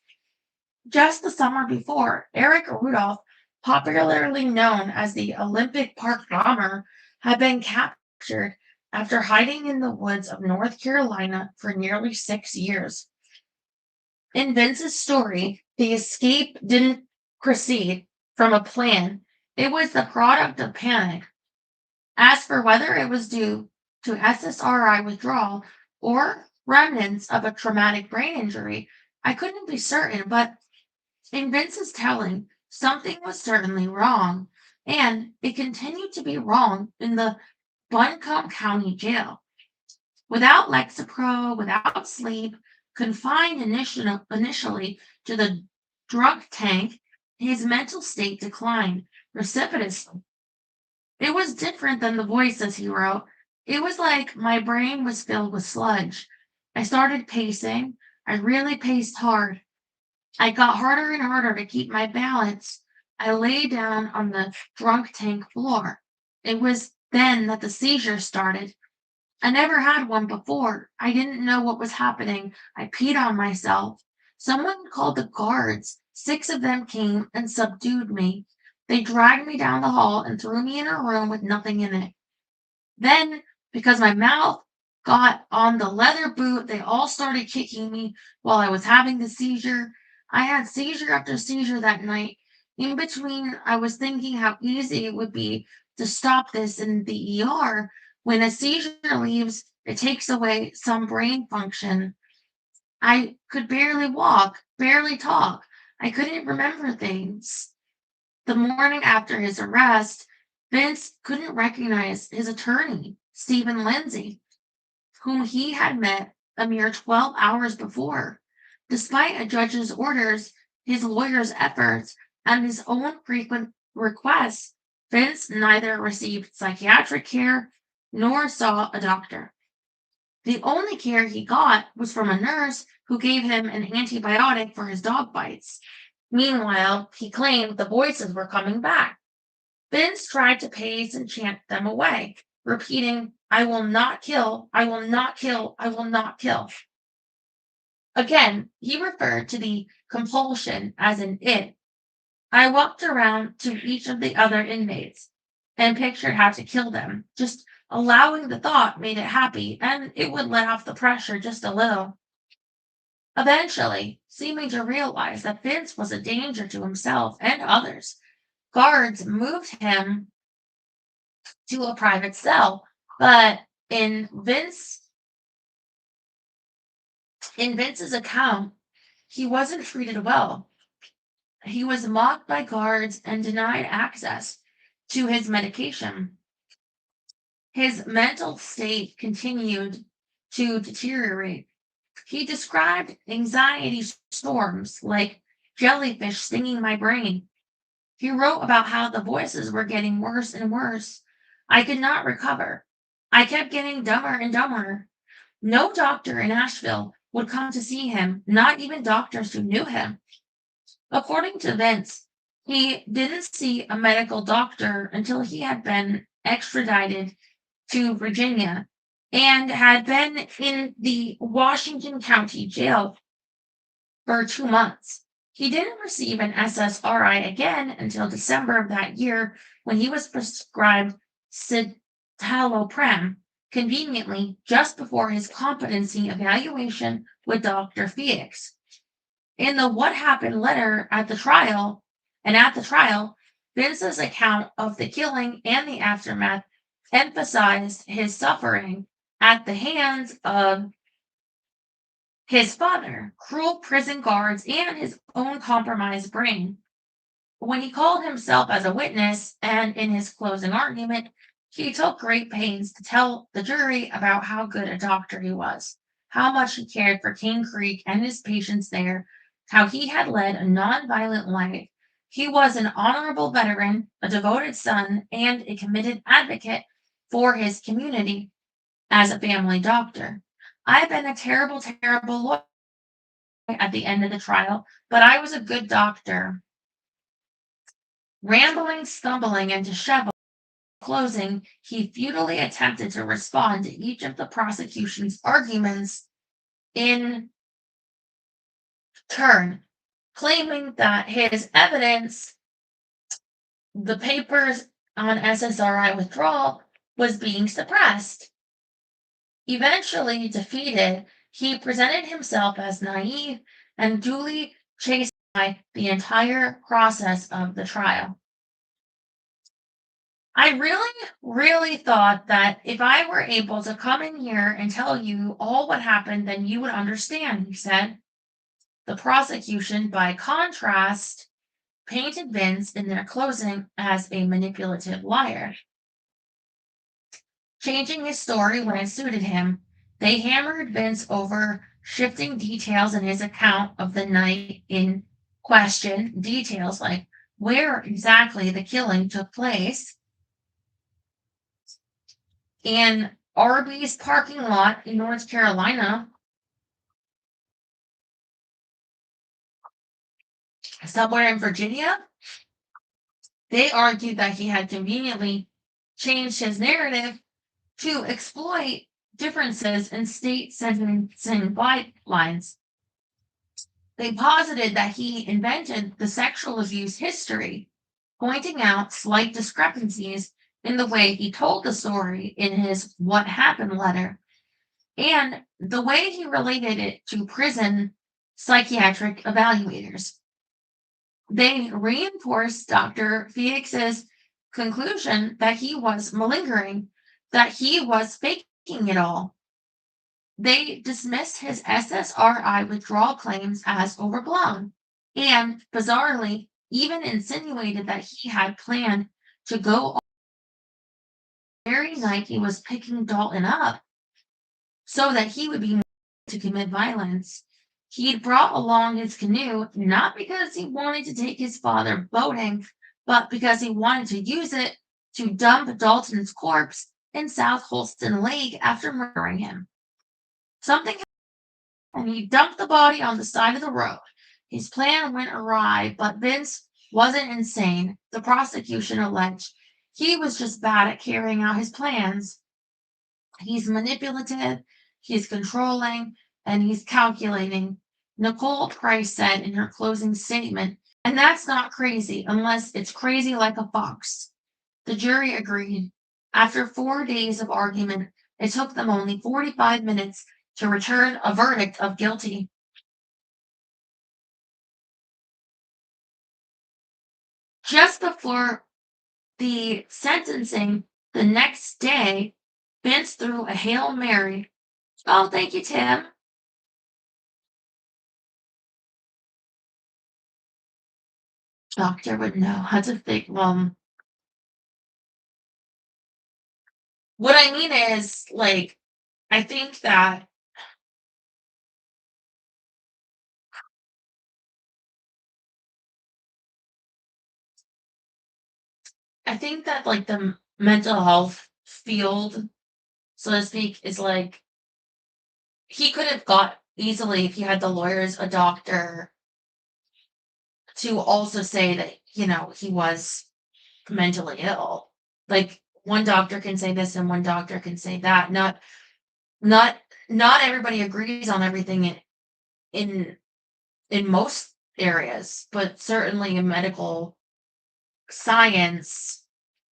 Speaker 1: Just the summer before, Eric Rudolph, popularly known as the Olympic Park Bomber, had been captured after hiding in the woods of North Carolina for nearly 6 years. In Vince's story, the escape didn't proceed from a plan, it was the product of panic. As for whether it was due to SSRI withdrawal or remnants of a traumatic brain injury, I couldn't be certain, but in Vince's telling, something was certainly wrong, and it continued to be wrong in the Buncombe County Jail. Without Lexapro, without sleep, confined initially to the drug tank, his mental state declined precipitously. It was different than the voices, he wrote. It was like my brain was filled with sludge. I started pacing. I really paced hard. I got harder and harder to keep my balance. I lay down on the drunk tank floor. It was then that the seizure started. I never had one before. I didn't know what was happening. I peed on myself. Someone called the guards. 6 of them came and subdued me. They dragged me down the hall and threw me in a room with nothing in it. Then, because my mouth got on the leather boot, they all started kicking me while I was having the seizure. I had seizure after seizure that night. In between, I was thinking how easy it would be to stop this in the ER. When a seizure leaves, it takes away some brain function. I could barely walk, barely talk. I couldn't remember things. The morning after his arrest, Vince couldn't recognize his attorney, Stephen Lindsay, whom he had met a mere 12 hours before. Despite a judge's orders, his lawyer's efforts, and his own frequent requests, Vince neither received psychiatric care nor saw a doctor. The only care he got was from a nurse who gave him an antibiotic for his dog bites. Meanwhile, he claimed the voices were coming back. Vince tried to pace and chant them away, repeating, I will not kill, I will not kill, I will not kill. Again, he referred to the compulsion as an it. I walked around to each of the other inmates and pictured how to kill them. Just allowing the thought made it happy, and it would let off the pressure just a little. Eventually, seeming to realize that Vince was a danger to himself and others, guards moved him to a private cell. But in Vince's account, he wasn't treated well. He was mocked by guards and denied access to his medication. His mental state continued to deteriorate. He described anxiety storms like jellyfish stinging my brain. He wrote about how the voices were getting worse and worse. I could not recover. I kept getting dumber and dumber. No doctor in Asheville would come to see him, not even doctors who knew him. According to Vince, he didn't see a medical doctor until he had been extradited to Virginia and had been in the Washington County Jail for 2 months. He didn't receive an SSRI again until December of that year when he was prescribed citalopram, conveniently just before his competency evaluation with Dr. Felix. In the what happened letter at the trial, Vince's account of the killing and the aftermath emphasized his suffering at the hands of his father, cruel prison guards, and his own compromised brain. When he called himself as a witness and in his closing argument, he took great pains to tell the jury about how good a doctor he was, how much he cared for King Creek and his patients there, how he had led a nonviolent life. He was an honorable veteran, a devoted son, and a committed advocate for his community as a family doctor. I've been a terrible, terrible lawyer at the end of the trial, but I was a good doctor. Rambling, stumbling, and disheveled, closing, he futilely attempted to respond to each of the prosecution's arguments in turn, claiming that his evidence, the papers on SSRI withdrawal, was being suppressed. Eventually defeated, he presented himself as naive and duly chased by the entire process of the trial. I really, really thought that if I were able to come in here and tell you all what happened, then you would understand, he said. The prosecution, by contrast, painted Vince in their closing as a manipulative liar. Changing his story when it suited him, they hammered Vince over shifting details in his account of the night in question, details like where exactly the killing took place, in Arby's parking lot in North Carolina, somewhere in Virginia. They argued that he had conveniently changed his narrative to exploit differences in state sentencing guidelines. They posited that he invented the sexual abuse history, pointing out slight discrepancies in the way he told the story in his What Happened letter and the way he related it to prison psychiatric evaluators. They reinforced Dr. Felix's conclusion that he was malingering, that he was faking it all. They dismissed his SSRI withdrawal claims as overblown and, bizarrely, even insinuated that he had planned to go on the very night he was picking Dalton up so that he would be to commit violence. He'd brought along his canoe not because he wanted to take his father boating, but because he wanted to use it to dump Dalton's corpse in South Holston Lake after murdering him. Something happened, and he dumped the body on the side of the road. His plan went awry, but Vince wasn't insane, the prosecution alleged. He was just bad at carrying out his plans. He's manipulative, he's controlling, and he's calculating, Nicole Price said in her closing statement, and that's not crazy unless it's crazy like a fox. The jury agreed. After 4 days of argument, it took them only 45 minutes to return a verdict of guilty. Just before the sentencing the next day, Vince threw a Hail Mary. Oh, thank you, Tim. Doctor would know how to fake. What I mean is, like, I think that like the mental health field, so to speak, is like he could have got easily if he had the lawyers, a doctor, to also say that he was mentally ill. Like one doctor can say this and one doctor can say that. Not not everybody agrees on everything in in most areas, but certainly in medical science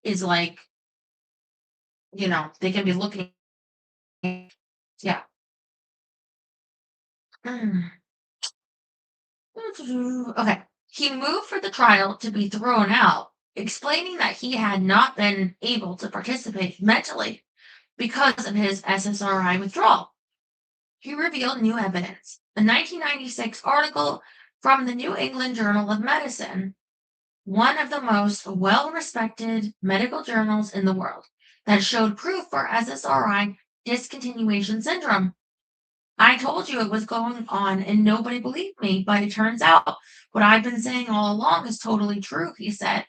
Speaker 1: is like, they can be looking. Yeah. Mm. Okay. He moved for the trial to be thrown out, explaining that he had not been able to participate mentally because of his SSRI withdrawal. He revealed new evidence. A 1996 article from the New England Journal of Medicine, one of the most well respected medical journals in the world, that showed proof for SSRI discontinuation syndrome. I told you it was going on and nobody believed me, but it turns out what I've been saying all along is totally true, he said.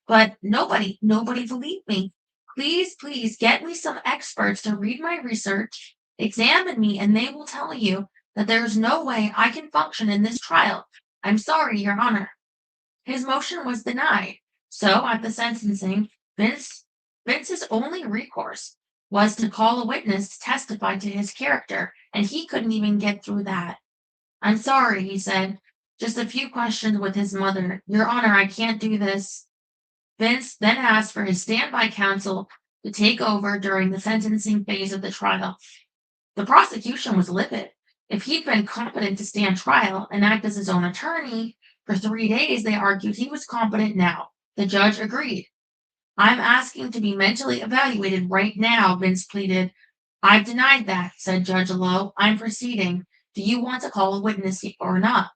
Speaker 1: But nobody believed me. Please, please get me some experts to read my research, examine me, and they will tell you that there is no way I can function in this trial. I'm sorry, Your Honor. His motion was denied. So at the sentencing, Vince's only recourse was to call a witness to testify to his character, and he couldn't even get through that. I'm sorry, he said. Just a few questions with his mother. Your Honor, I can't do this. Vince then asked for his standby counsel to take over during the sentencing phase of the trial. The prosecution was livid. If he'd been competent to stand trial and act as his own attorney for 3 days, they argued he was competent now. The judge agreed. I'm asking to be mentally evaluated right now, Vince pleaded. I've denied that, said Judge Lowe. I'm proceeding. Do you want to call a witness or not?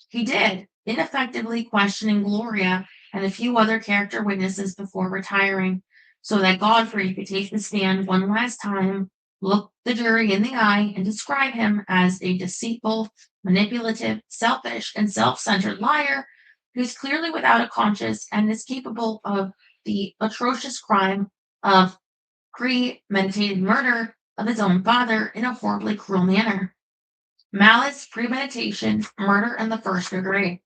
Speaker 1: He did, ineffectively questioning Gloria and a few other character witnesses before retiring, so that Godfrey could take the stand one last time, look the jury in the eye, and describe him as a deceitful, manipulative, selfish, and self centered liar who's clearly without a conscience and is capable of the atrocious crime of premeditated murder of his own father in a horribly cruel manner. Malice, premeditation, murder in the first degree.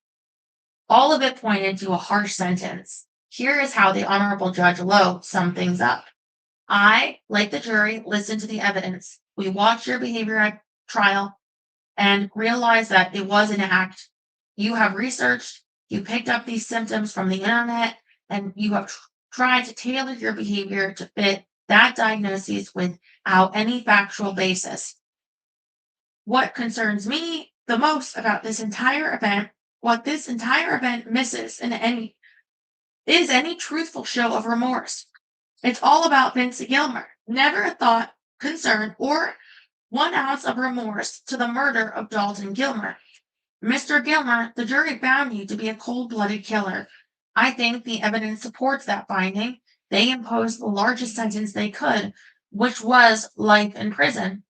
Speaker 1: All of it pointed to a harsh sentence. Here is how the Honorable Judge Lowe summed things up. I, like the jury, listened to the evidence. We watched your behavior at trial and realized that it was an act. You have researched, you picked up these symptoms from the internet, and you have tried to tailor your behavior to fit that diagnosis without any factual basis. What concerns me the most about this entire event, what this entire event misses is any truthful show of remorse. It's all about Vince Gilmer. Never a thought, concern, or 1 ounce of remorse to the murder of Dalton Gilmer. Mr. Gilmer, the jury found you to be a cold-blooded killer. I think the evidence supports that finding. They imposed the largest sentence they could, which was life in prison.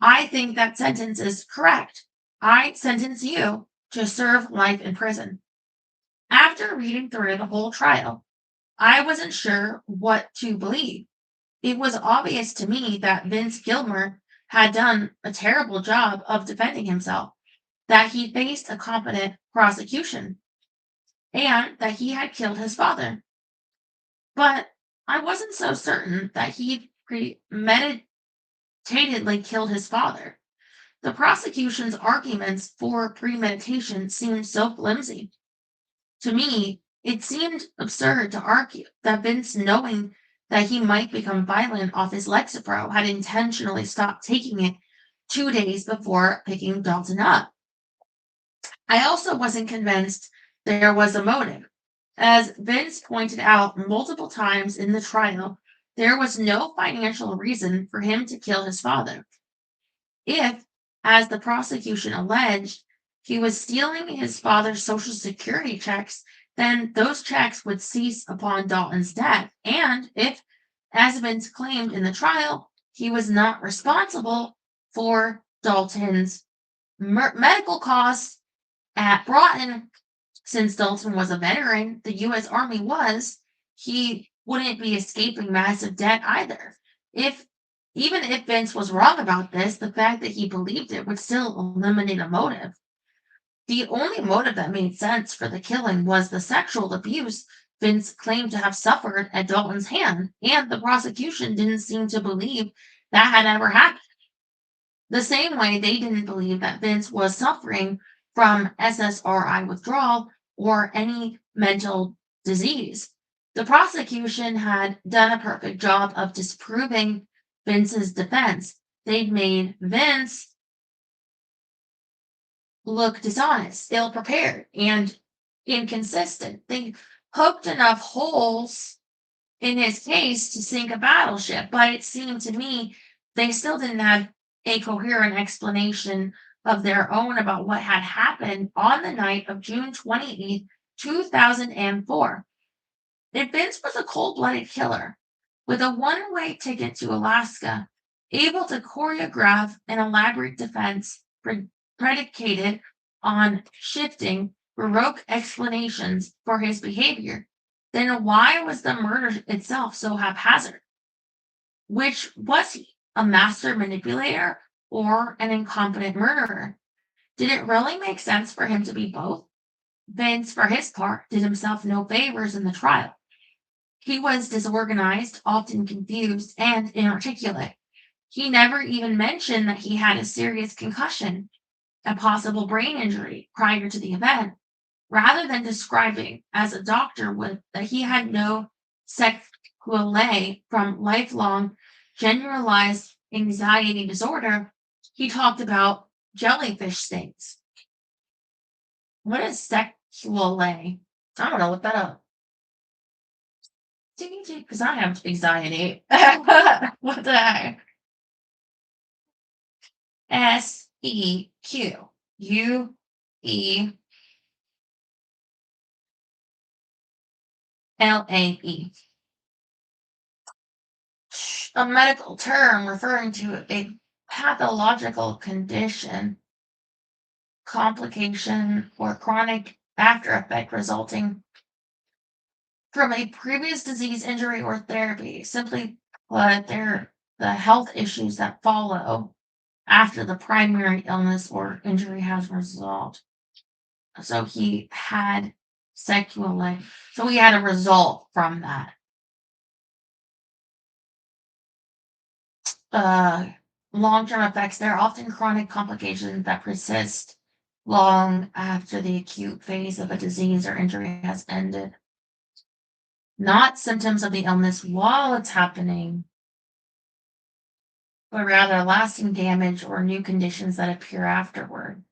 Speaker 1: I think that sentence is correct. I sentence you to serve life in prison. After reading through the whole trial, I wasn't sure what to believe. It was obvious to me that Vince Gilmer had done a terrible job of defending himself, that he faced a competent prosecution, and that he had killed his father. But I wasn't so certain that he premeditatedly killed his father. The prosecution's arguments for premeditation seemed so flimsy. To me, it seemed absurd to argue that Vince, knowing that he might become violent off his Lexapro, had intentionally stopped taking it 2 days before picking Dalton up. I also wasn't convinced there was a motive. As Vince pointed out multiple times in the trial, there was no financial reason for him to kill his father. If, as the prosecution alleged, he was stealing his father's Social Security checks, then those checks would cease upon Dalton's death. And if, as Vince claimed in the trial, he was not responsible for Dalton's medical costs at Broughton, since Dalton was a veteran, the U.S. Army was, he wouldn't be escaping massive debt either. Even if Vince was wrong about this, the fact that he believed it would still eliminate a motive. The only motive that made sense for the killing was the sexual abuse Vince claimed to have suffered at Dalton's hand, and the prosecution didn't seem to believe that had ever happened. The same way they didn't believe that Vince was suffering from SSRI withdrawal or any mental disease. The prosecution had done a perfect job of disproving Vince's defense. They'd made Vince look dishonest, ill prepared, and inconsistent. They poked enough holes in his case to sink a battleship, but it seemed to me they still didn't have a coherent explanation of their own about what had happened on the night of June 28th, 2004. If Vince was a cold blooded killer with a one-way ticket to Alaska, able to choreograph an elaborate defense predicated on shifting Baroque explanations for his behavior, then why was the murder itself so haphazard? Which was he, a master manipulator or an incompetent murderer? Did it really make sense for him to be both? Vince, for his part, did himself no favors in the trial. He was disorganized, often confused, and inarticulate. He never even mentioned that he had a serious concussion, a possible brain injury prior to the event, rather than describing as a doctor would that he had no sequelae from lifelong generalized anxiety disorder. He talked about jellyfish stings. What is sequelae? I'm gonna look that up. Because I have anxiety. What the heck? Sequelae. A medical term referring to a pathological condition, complication, or chronic after effect resulting from a previous disease, injury, or therapy. Simply put, they're the health issues that follow after the primary illness or injury has resolved. So he had sequelae. So he had a result from that. Uh, Long-term effects, they're often chronic complications that persist long after the acute phase of a disease or injury has ended. Not symptoms of the illness while it's happening, but rather lasting damage or new conditions that appear afterward.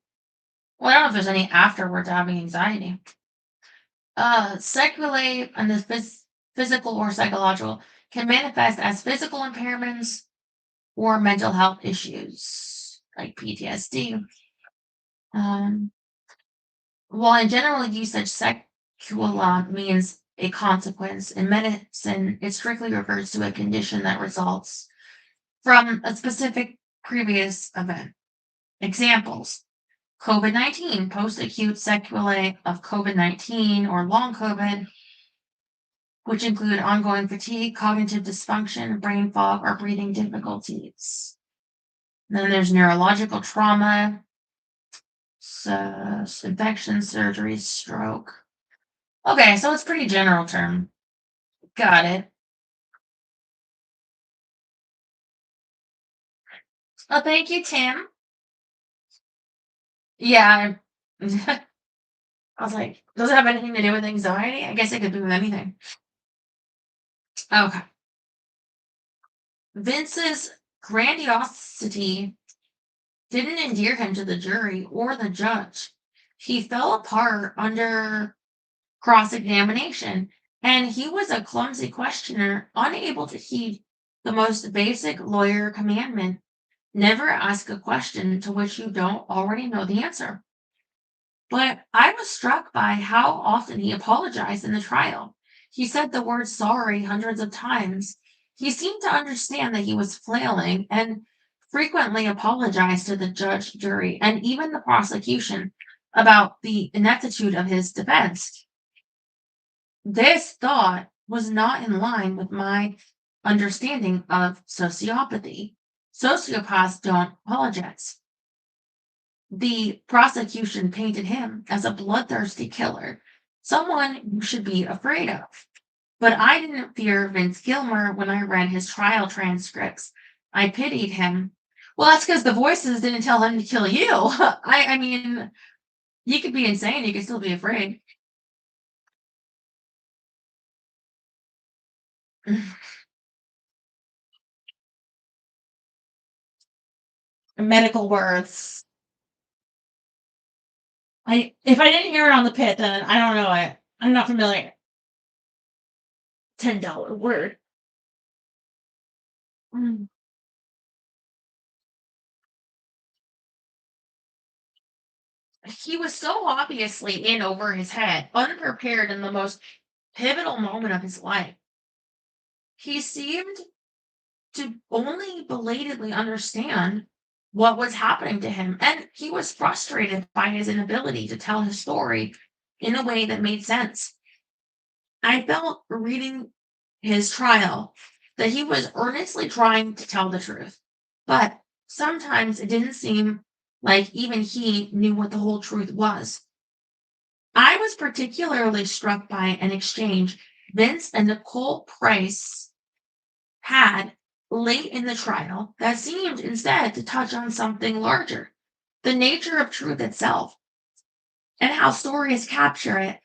Speaker 1: Well, I don't know if there's any afterward to having anxiety. Sequelae and the physical or psychological can manifest as physical impairments or mental health issues like PTSD. While in general usage, sequela means a consequence, in medicine, it strictly refers to a condition that results from a specific previous event. Examples: COVID-19, post-acute sequelae of COVID-19 or long COVID, which include ongoing fatigue, cognitive dysfunction, brain fog, or breathing difficulties. Then there's neurological trauma, so infection, surgery, stroke. Okay, so it's pretty general term. Got it. Oh, thank you, Tim. Yeah. I was like, does it have anything to do with anxiety? I guess it could be with anything. Okay. Vince's grandiosity didn't endear him to the jury or the judge. He fell apart under cross-examination, and he was a clumsy questioner, unable to heed the most basic lawyer commandment: never ask a question to which you don't already know the answer. But I was struck by how often he apologized in the trial. He said the word sorry hundreds of times. He seemed to understand that he was flailing and frequently apologized to the judge, jury, and even the prosecution about the ineptitude of his defense. This thought was not in line with my understanding of sociopathy. Sociopaths don't apologize. The prosecution painted him as a bloodthirsty killer, someone you should be afraid of. But I didn't fear Vince Gilmer when I read his trial transcripts. I pitied him. Well, that's because the voices didn't tell him to kill you. I mean, you could be insane, you could still be afraid. Medical words. If I didn't hear it on the pit, then I don't know it. I'm not familiar. $10 word. Mm. He was so obviously in over his head, unprepared in the most pivotal moment of his life. He seemed to only belatedly understand what was happening to him, and he was frustrated by his inability to tell his story in a way that made sense. I felt reading his trial that he was earnestly trying to tell the truth, but sometimes it didn't seem like even he knew what the whole truth was. I was particularly struck by an exchange Vince and Nicole Price had late in the trial that seemed instead to touch on something larger, the nature of truth itself, and how stories capture it.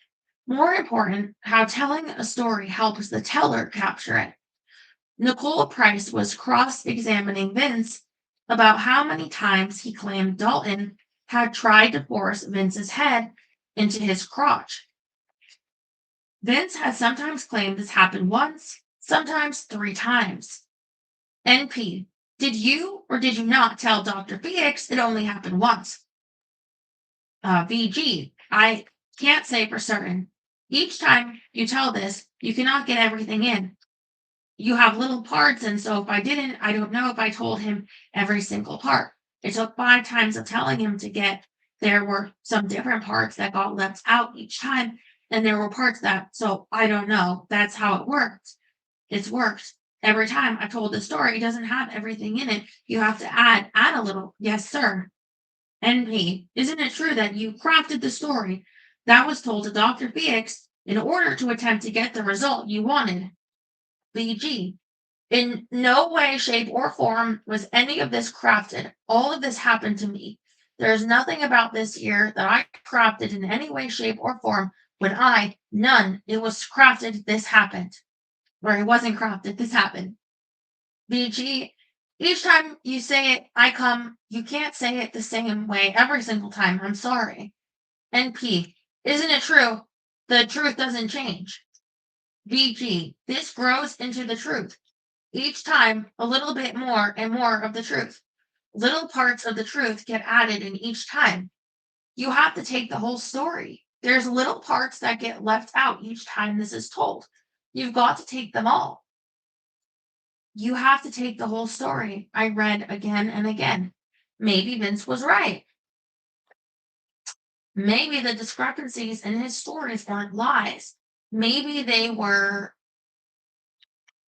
Speaker 1: More important, how telling a story helps the teller capture it. Nicole Price was cross examining Vince about how many times he claimed Dalton had tried to force Vince's head into his crotch. Vince has sometimes claimed this happened once, sometimes 3 times. NP, did you or did you not tell Dr. Felix it only happened once? VG, I can't say for certain. Each time you tell this, you cannot get everything in. You have little parts, and so if I didn't, I don't know if I told him every single part. It took 5 times of telling him to get. There were some different parts that got left out each time, and there were parts that, so I don't know. That's how it worked. It's worked. Every time I told the story, it doesn't have everything in it. You have to add a little. Yes, sir. NP, isn't it true that you crafted the story that was told to Dr. Felix in order to attempt to get the result you wanted? BG, in no way, shape, or form was any of this crafted. All of this happened to me. There's nothing about this here that I crafted in any way, shape, or form. None. It was crafted, this happened. Or it wasn't crafted, this happened. BG, each time you say it, I come. You can't say it the same way every single time. I'm sorry. NP, isn't it true? The truth doesn't change. BG, this grows into the truth. Each time, a little bit more and more of the truth. Little parts of the truth get added in each time. You have to take the whole story. There's little parts that get left out each time this is told. You've got to take them all. You have to take the whole story. I read again and again. Maybe Vince was right. Maybe the discrepancies in his stories weren't lies. Maybe they were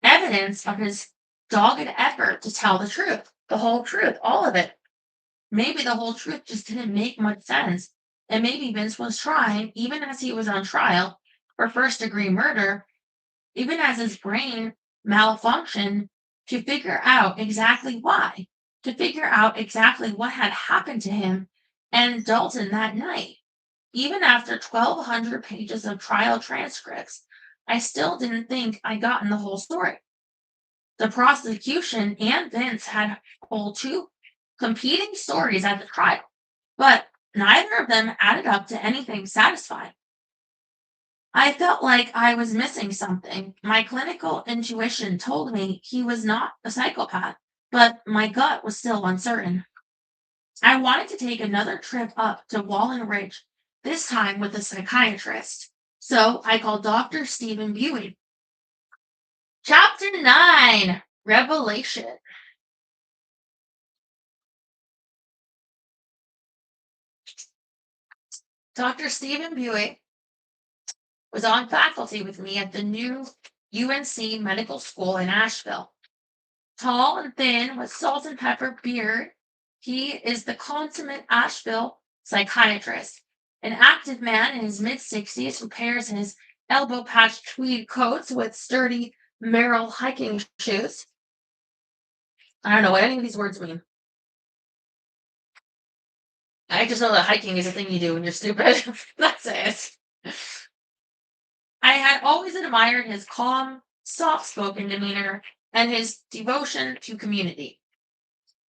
Speaker 1: evidence of his dogged effort to tell the truth, the whole truth, all of it. Maybe the whole truth just didn't make much sense. And maybe Vince was trying, even as he was on trial for first-degree murder, even as his brain malfunctioned, to figure out exactly why, to figure out exactly what had happened to him and Dalton that night. Even after 1,200 pages of trial transcripts, I still didn't think I'd gotten the whole story. The prosecution and Vince had told 2 competing stories at the trial, but neither of them added up to anything satisfying. I felt like I was missing something. My clinical intuition told me he was not a psychopath, but my gut was still uncertain. I wanted to take another trip up to Wallen Ridge, this time with a psychiatrist. So I called Dr. Stephen Buey. Chapter 9, Revelation. Dr. Stephen Buey was on faculty with me at the new UNC Medical School in Asheville. Tall and thin with salt and pepper beard, he is the consummate Asheville psychiatrist, an active man in his mid-60s who pairs his elbow-patch tweed coats with sturdy Merrill hiking shoes. I don't know what any of these words mean. I just know that hiking is a thing you do when you're stupid. That's it. I had always admired his calm, soft-spoken demeanor and his devotion to community.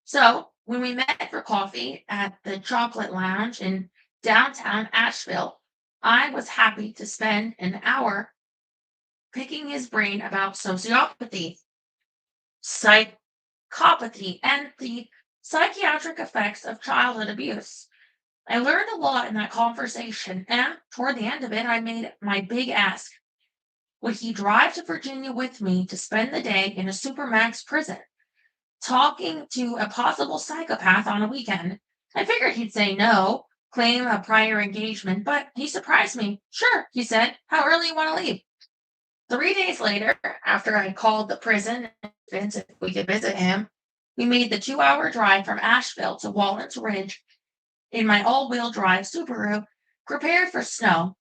Speaker 1: So, when we met for coffee at the Chocolate Lounge in downtown Asheville. I was happy to spend an hour picking his brain about sociopathy, psychopathy, and the psychiatric effects of childhood abuse. I learned a lot in that conversation, and toward the end of it, I made my big ask. Would he drive to Virginia with me to spend the day in a supermax prison, talking to a possible psychopath on a weekend? I figured he'd say no, claim a prior engagement, but he surprised me. Sure, he said. How early you want to leave? 3 days later, after I called the prison and asked if we could visit him, we made the 2 hour drive from Asheville to Walnut Ridge in my all wheel drive Subaru, prepared for snow.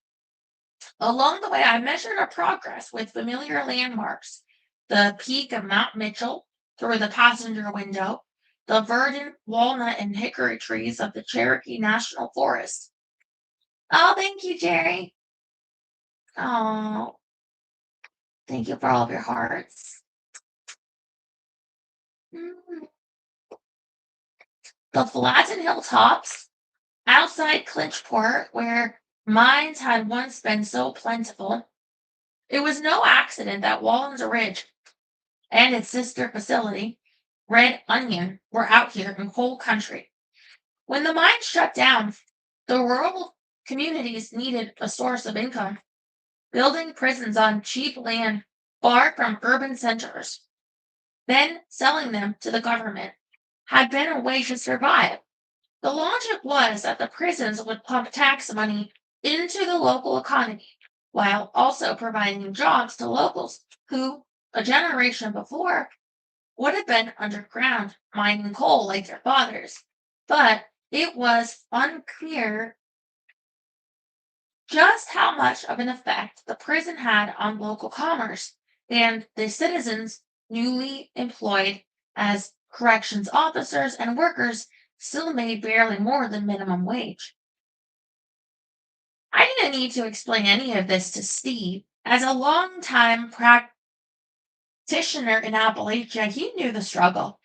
Speaker 1: Along the way, I measured our progress with familiar landmarks: the peak of Mount Mitchell through the passenger window, the verdant walnut and hickory trees of the Cherokee National Forest. Oh, thank you, Jerry. Oh, thank you for all of your hearts. Mm. The flattened hilltops outside Clinchport, where mines had once been so plentiful. It was no accident that Wallens Ridge and its sister facility, Red Onion, were out here in coal country. When the mines shut down, the rural communities needed a source of income. Building prisons on cheap land far from urban centers, then selling them to the government, had been a way to survive. The logic was that the prisons would pump tax money into the local economy while also providing jobs to locals who, a generation before, would have been underground mining coal like their fathers. But it was unclear just how much of an effect the prison had on local commerce and the citizens newly employed as corrections officers and workers still made barely more than minimum wage. I didn't need to explain any of this to Steve. As a longtime practitioner in Appalachia, he knew the struggle.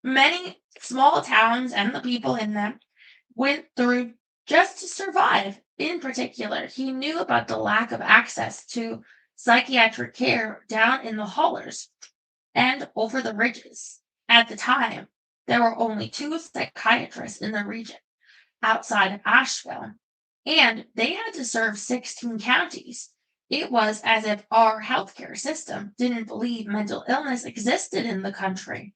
Speaker 1: Many small towns and the people in them went through just to survive. In particular, he knew about the lack of access to psychiatric care down in the hollers and over the ridges. At the time, there were only two psychiatrists in the region outside of Asheville, and they had to serve 16 counties. It was as if our healthcare system didn't believe mental illness existed in the country.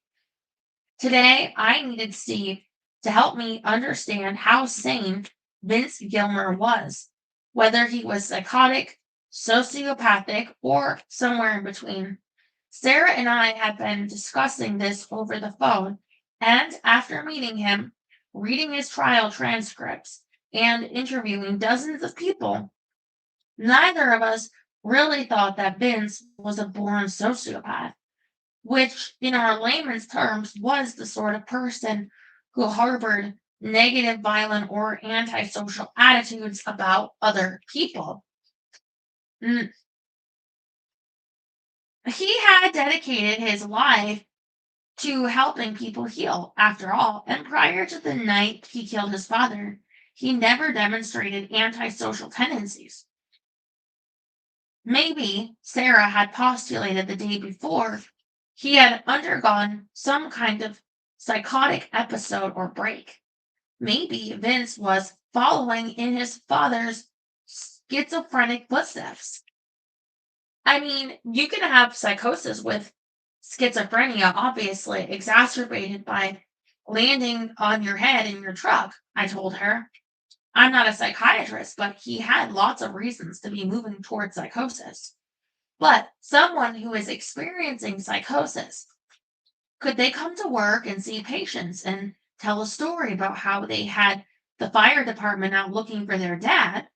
Speaker 1: Today, I needed Steve to help me understand how sane Vince Gilmer was, whether he was psychotic, sociopathic, or somewhere in between. Sarah and I had been discussing this over the phone, and after meeting him, reading his trial transcripts, and interviewing dozens of people, neither of us really thought that Vince was a born sociopath, which, in our layman's terms, was the sort of person who harbored negative, violent, or antisocial attitudes about other people. Mm. He had dedicated his life to helping people heal, after all, and prior to the night he killed his father, he never demonstrated antisocial tendencies. Maybe Sarah had postulated the day before he had undergone some kind of psychotic episode or break. Maybe Vince was following in his father's schizophrenic footsteps. I mean, you can have psychosis with schizophrenia, obviously, exacerbated by landing on your head in your truck, I told her. I'm not a psychiatrist, but he had lots of reasons to be moving towards psychosis. But someone who is experiencing psychosis, could they come to work and see patients and tell a story about how they had the fire department out looking for their dad?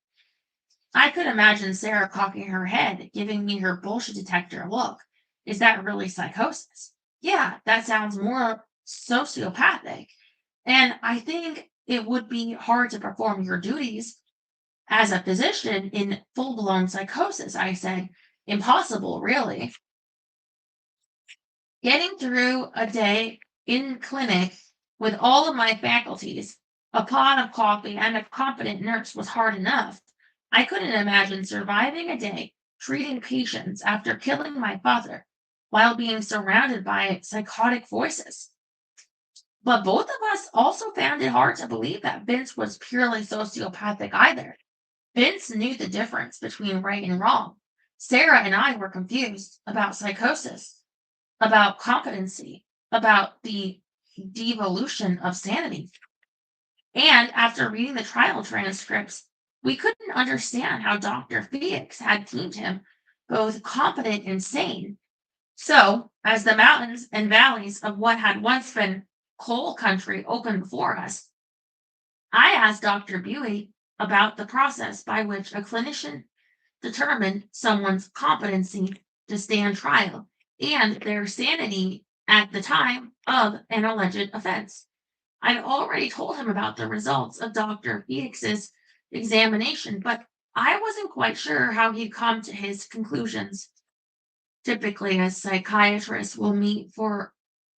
Speaker 1: I could imagine Sarah cocking her head, giving me her bullshit detector look. Is that really psychosis? Yeah, that sounds more sociopathic. And I think it would be hard to perform your duties as a physician in full blown psychosis. I said, impossible, really. Getting through a day in clinic with all of my faculties A pot of coffee and a competent nurse was hard enough. I couldn't imagine surviving a day treating patients after killing my father while being surrounded by psychotic voices. But both of us also found it hard to believe that Vince was purely sociopathic either. Vince knew the difference between right and wrong. Sarah and I were confused about psychosis, about competency, about the devolution of sanity. And after reading the trial transcripts, we couldn't understand how Dr. Felix had deemed him both competent and sane. So, as the mountains and valleys of what had once been coal country opened before us, I asked Dr. Buey about the process by which a clinician determined someone's competency to stand trial and their sanity at the time of an alleged offense. I'd already told him about the results of Dr. Felix's examination, but I wasn't quite sure how he'd come to his conclusions. Typically, a psychiatrist will meet for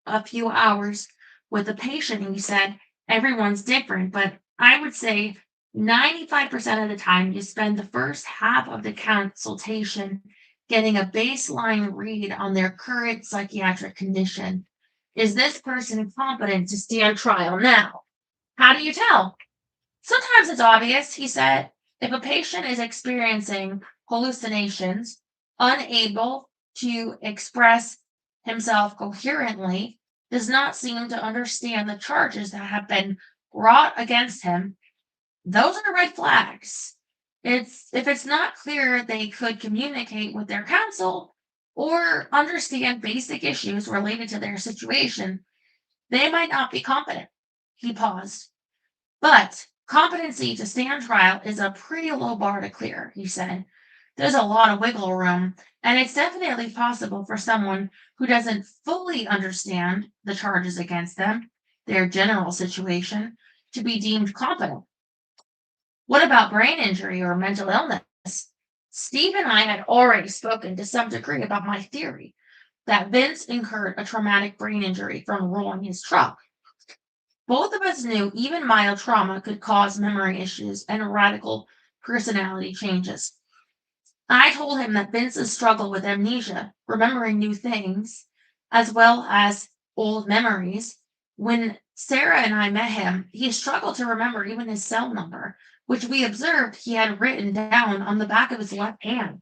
Speaker 1: a few hours with a patient, he said. Everyone's different, but I would say 95% of the time you spend the first half of the consultation getting a baseline read on their current psychiatric condition. Is this person competent to stand trial now? How do you tell? Sometimes it's obvious, he said. If a patient is experiencing hallucinations, unable to express himself coherently, does not seem to understand the charges that have been brought against him, those are red flags. If it's not clear they could communicate with their counsel or understand basic issues related to their situation, they might not be competent. He paused. But competency to stand trial is a pretty low bar to clear, he said. There's a lot of wiggle room, and it's definitely possible for someone who doesn't fully understand the charges against them, their general situation, to be deemed competent. What about brain injury or mental illness? Steve and I had already spoken to some degree about my theory that Vince incurred a traumatic brain injury from rolling his truck. Both of us knew even mild trauma could cause memory issues and radical personality changes. I told him that Vince's struggle with amnesia, remembering new things, as well as old memories, when Sarah and I met him, he struggled to remember even his cell number, which we observed he had written down on the back of his left hand.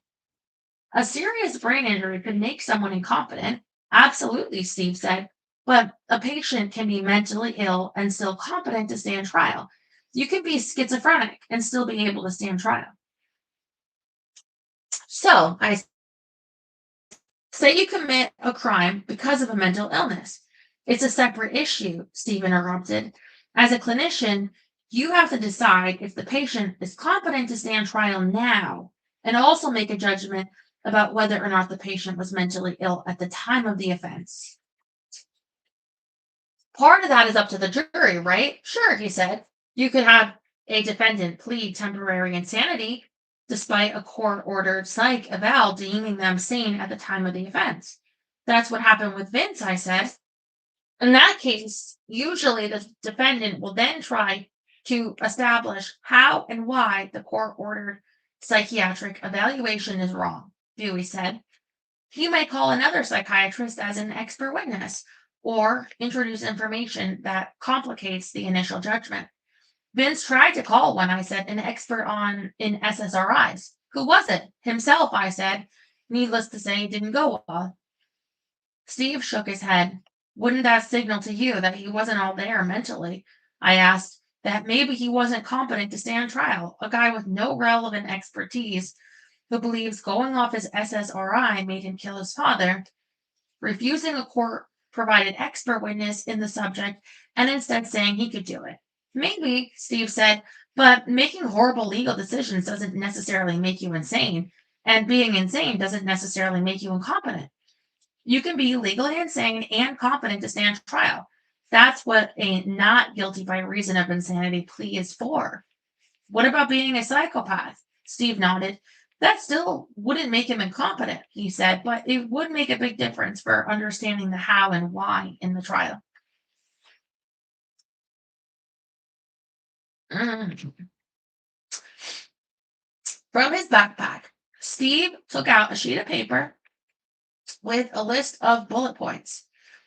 Speaker 1: A serious brain injury could make someone incompetent. Absolutely, Steve said. But a patient can be mentally ill and still competent to stand trial. You can be schizophrenic and still be able to stand trial. So I say you commit a crime because of a mental illness. It's a separate issue, Steve interrupted. As a clinician, you have to decide if the patient is competent to stand trial now and also make a judgment about whether or not the patient was mentally ill at the time of the offense. Part of that is up to the jury, right? Sure, he said. You could have a defendant plead temporary insanity despite a court-ordered psych eval deeming them sane at the time of the offense. That's what happened with Vince, I said. In that case, usually the defendant will then try to establish how and why the court-ordered psychiatric evaluation is wrong, Dewey said. He might call another psychiatrist as an expert witness or introduce information that complicates the initial judgment. Vince tried to call one, I said, an expert in SSRIs. Who was it? Himself, I said. Needless to say, it didn't go well. Steve shook his head. Wouldn't that signal to you that he wasn't all there mentally? I asked. That maybe he wasn't competent to stand trial, a guy with no relevant expertise who believes going off his SSRI made him kill his father, refusing a court-provided expert witness in the subject, and instead saying he could do it. Maybe, Steve said, but making horrible legal decisions doesn't necessarily make you insane, and being insane doesn't necessarily make you incompetent. You can be legally insane and competent to stand trial. That's what a not guilty by reason of insanity plea is for. What about being a psychopath? Steve nodded. That still wouldn't make him incompetent, he said, but it would make a big difference for understanding the how and why in the trial. From his backpack, Steve took out a sheet of paper with a list of bullet points.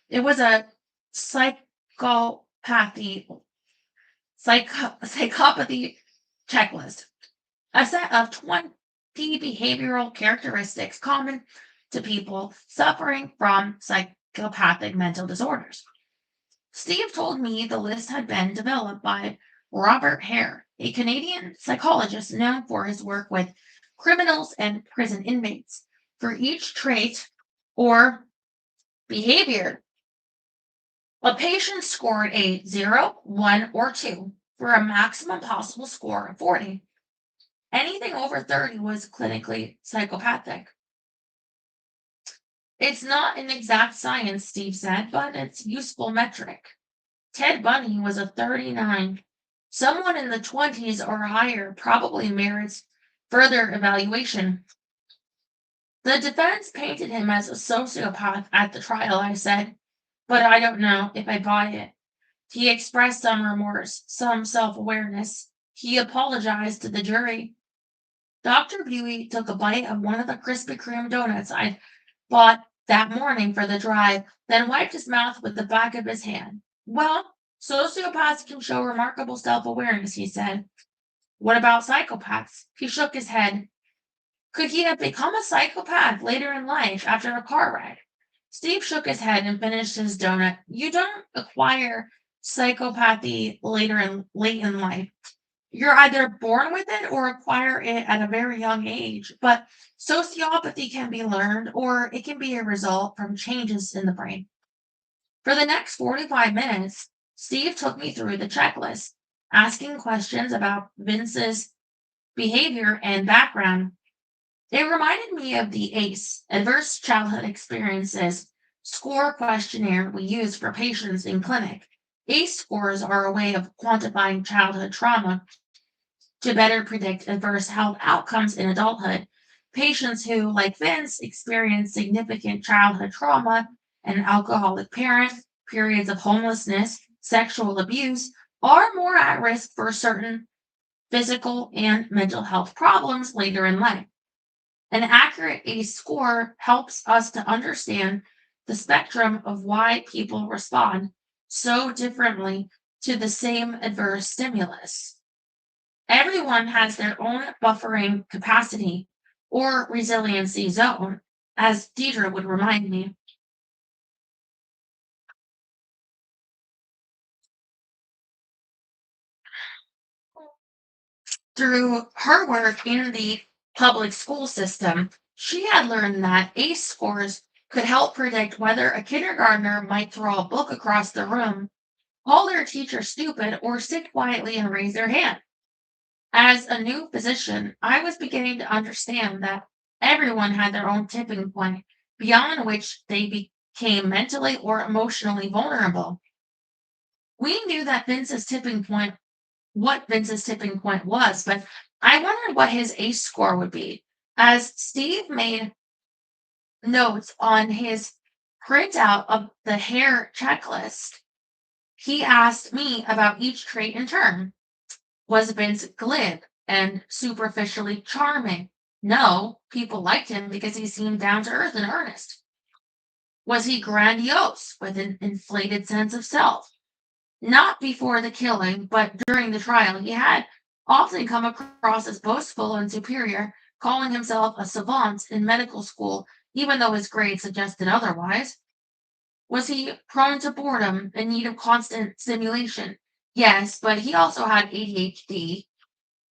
Speaker 1: It was a psychopathy psychopathy checklist, a set of 20 behavioral characteristics common to people suffering from psychopathic mental disorders. Steve told me the list had been developed by Robert Hare, a Canadian psychologist known for his work with criminals and prison inmates. For each trait or behavior, a patient scored a 0, 1, or 2 for a maximum possible score of 40. Anything over 30 was clinically psychopathic. It's not an exact science, Steve said, but it's useful metric. Ted Bundy was a 39. Someone in the 20s or higher probably merits further evaluation. The defense painted him as a sociopath at the trial, I said, but I don't know if I buy it. He expressed some remorse, some self-awareness. He apologized to the jury. Dr. Buey took a bite of one of the Krispy Kreme donuts I'd bought that morning for the drive, then wiped his mouth with the back of his hand. Well, sociopaths can show remarkable self-awareness, he said. What about psychopaths? He shook his head. Could he have become a psychopath later in life after a car wreck? Steve shook his head and finished his donut. You don't acquire psychopathy late in life. You're either born with it or acquire it at a very young age. But sociopathy can be learned, or it can be a result from changes in the brain. For the next 45 minutes, Steve took me through the checklist, asking questions about Vince's behavior and background. It reminded me of the ACE, Adverse Childhood Experiences, score questionnaire we use for patients in clinic. ACE scores are a way of quantifying childhood trauma to better predict adverse health outcomes in adulthood. Patients who, like Vince, experience significant childhood trauma, an alcoholic parent, periods of homelessness, sexual abuse, are more at risk for certain physical and mental health problems later in life. An accurate ACE score helps us to understand the spectrum of why people respond so differently to the same adverse stimulus. Everyone has their own buffering capacity or resiliency zone, as Deidre would remind me. Through her work in the public school system, she had learned that ACE scores could help predict whether a kindergartner might throw a book across the room, call their teacher stupid, or sit quietly and raise their hand. As a new physician, I was beginning to understand that everyone had their own tipping point beyond which they became mentally or emotionally vulnerable. We knew that what Vince's tipping point was, but I wondered what his ACE score would be. As Steve made notes on his printout of the hair checklist, he asked me about each trait in turn. Was Vince glib and superficially charming? No, people liked him because he seemed down to earth and earnest. Was he grandiose with an inflated sense of self? Not before the killing, but during the trial, he had often come across as boastful and superior, calling himself a savant in medical school, even though his grades suggested otherwise. Was he prone to boredom, in need of constant stimulation? Yes, but he also had ADHD.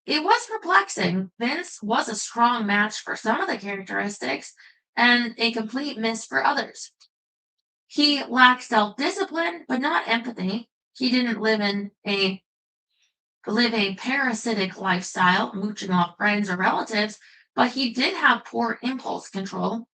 Speaker 1: It was perplexing. Vince was a strong match for some of the characteristics and a complete miss for others. He lacked self-discipline, but not empathy. He didn't live a parasitic lifestyle, mooching off friends or relatives, but he did have poor impulse control.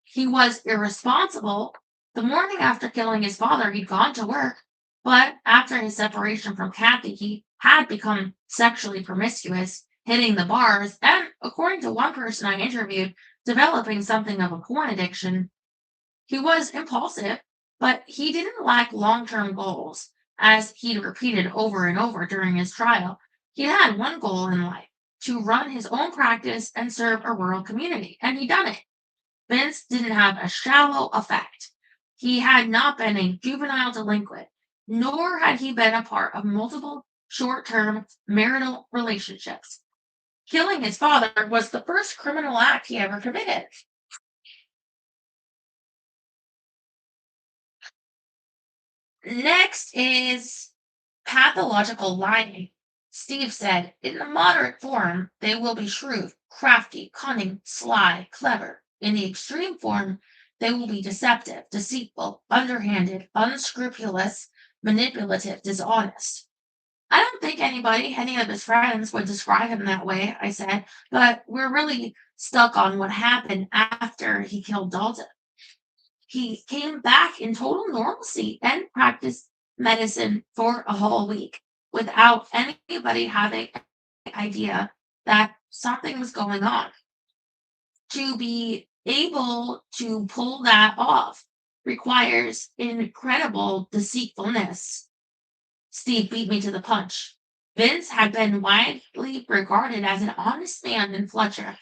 Speaker 1: He was irresponsible. The morning after killing his father, he'd gone to work, but after his separation from Kathy, he had become sexually promiscuous, hitting the bars, and according to one person I interviewed, developing something of a porn addiction. He was impulsive, but he didn't lack long term goals, as he'd repeated over and over during his trial. He had one goal in life: to run his own practice and serve a rural community, and he done it. Vince didn't have a shallow affect. He had not been a juvenile delinquent, nor had he been a part of multiple short term marital relationships. Killing his father was the first criminal act he ever committed. Next is pathological lying. Steve said, in the moderate form, they will be shrewd, crafty, cunning, sly, clever. In the extreme form, they will be deceptive, deceitful, underhanded, unscrupulous, manipulative, dishonest. I don't think any of his friends would describe him that way, I said, but we're really stuck on what happened after he killed Dalton. He came back in total normalcy and practiced medicine for a whole week without anybody having any idea that something was going on. To be able to pull that off requires incredible deceitfulness. Steve beat me to the punch. Vince had been widely regarded as an honest man in Fletcher,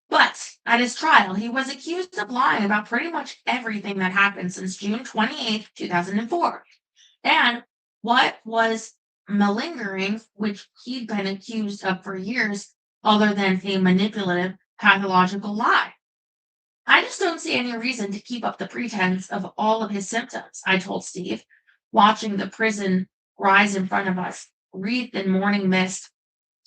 Speaker 1: but at his trial, he was accused of lying about pretty much everything that happened since June 28th, 2004. And what was malingering, which he'd been accused of for years, other than a manipulative, pathological lie. I just don't see any reason to keep up the pretense of all of his symptoms, I told Steve, watching the prison rise in front of us, wreathed in morning mist.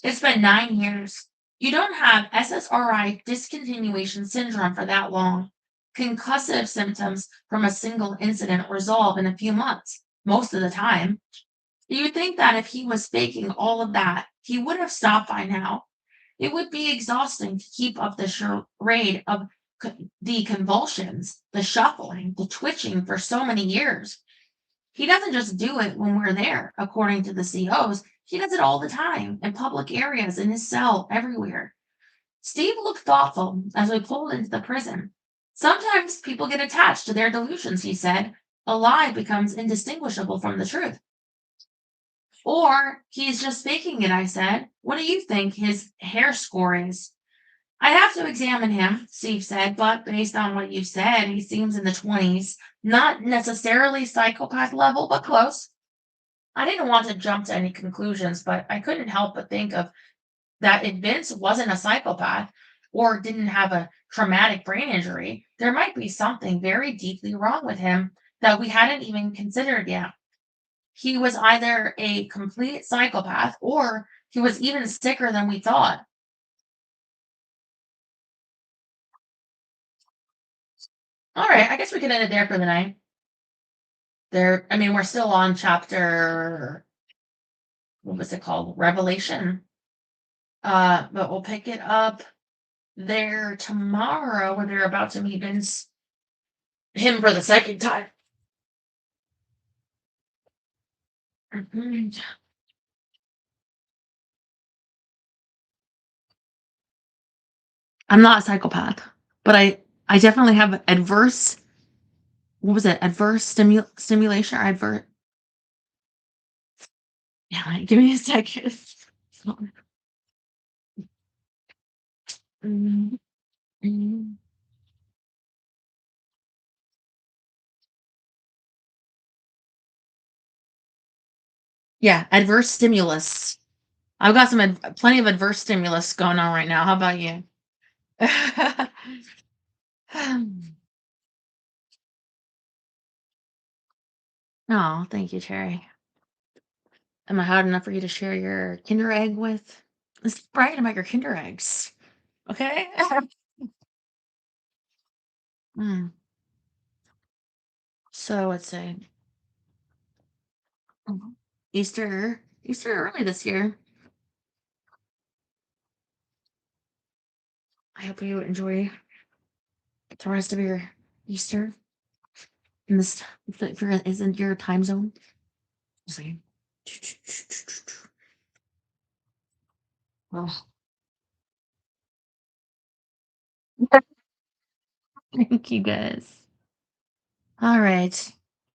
Speaker 1: It's been 9 years. You don't have SSRI discontinuation syndrome for that long. Concussive symptoms from a single incident resolve in a few months, most of the time. You'd think that if he was faking all of that, he would have stopped by now. It would be exhausting to keep up the charade of the convulsions, the shuffling, the twitching for so many years. He doesn't just do it when we're there, according to the COs. He does it all the time, in public areas, in his cell, everywhere. Steve looked thoughtful as we pulled into the prison. Sometimes people get attached to their delusions, he said. A lie becomes indistinguishable from the truth. Or he's just faking it, I said. What do you think his hair score is? I have to examine him, Steve said, but based on what you said, he seems in the 20s. Not necessarily psychopath level, but close. I didn't want to jump to any conclusions, but I couldn't help but think of that if Vince wasn't a psychopath or didn't have a traumatic brain injury, there might be something very deeply wrong with him that we hadn't even considered yet. He was either a complete psychopath or he was even sicker than we thought. All right, I guess we can end it there for the night. I mean, we're still on chapter, what was it called? Revelation. But we'll pick it up there tomorrow when they're about to meet him for the second time. Mhm. I'm not a psychopath, but I definitely have adverse, what was it? Adverse stimulation or advert. Yeah, give me a second. Mm, mm. Yeah, adverse stimulus. I've got plenty of adverse stimulus going on right now. How about you? Oh, thank you, Cherry. Am I hot enough for you to share your Kinder egg with? Let's brag about your Kinder eggs. Okay. Mm. So let's say Easter early this year. I hope you enjoy the rest of your Easter in this if you're isn't your time zone. Just saying. Well, thank you guys. All right.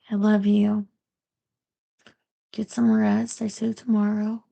Speaker 1: I love you. Get some rest. I say tomorrow.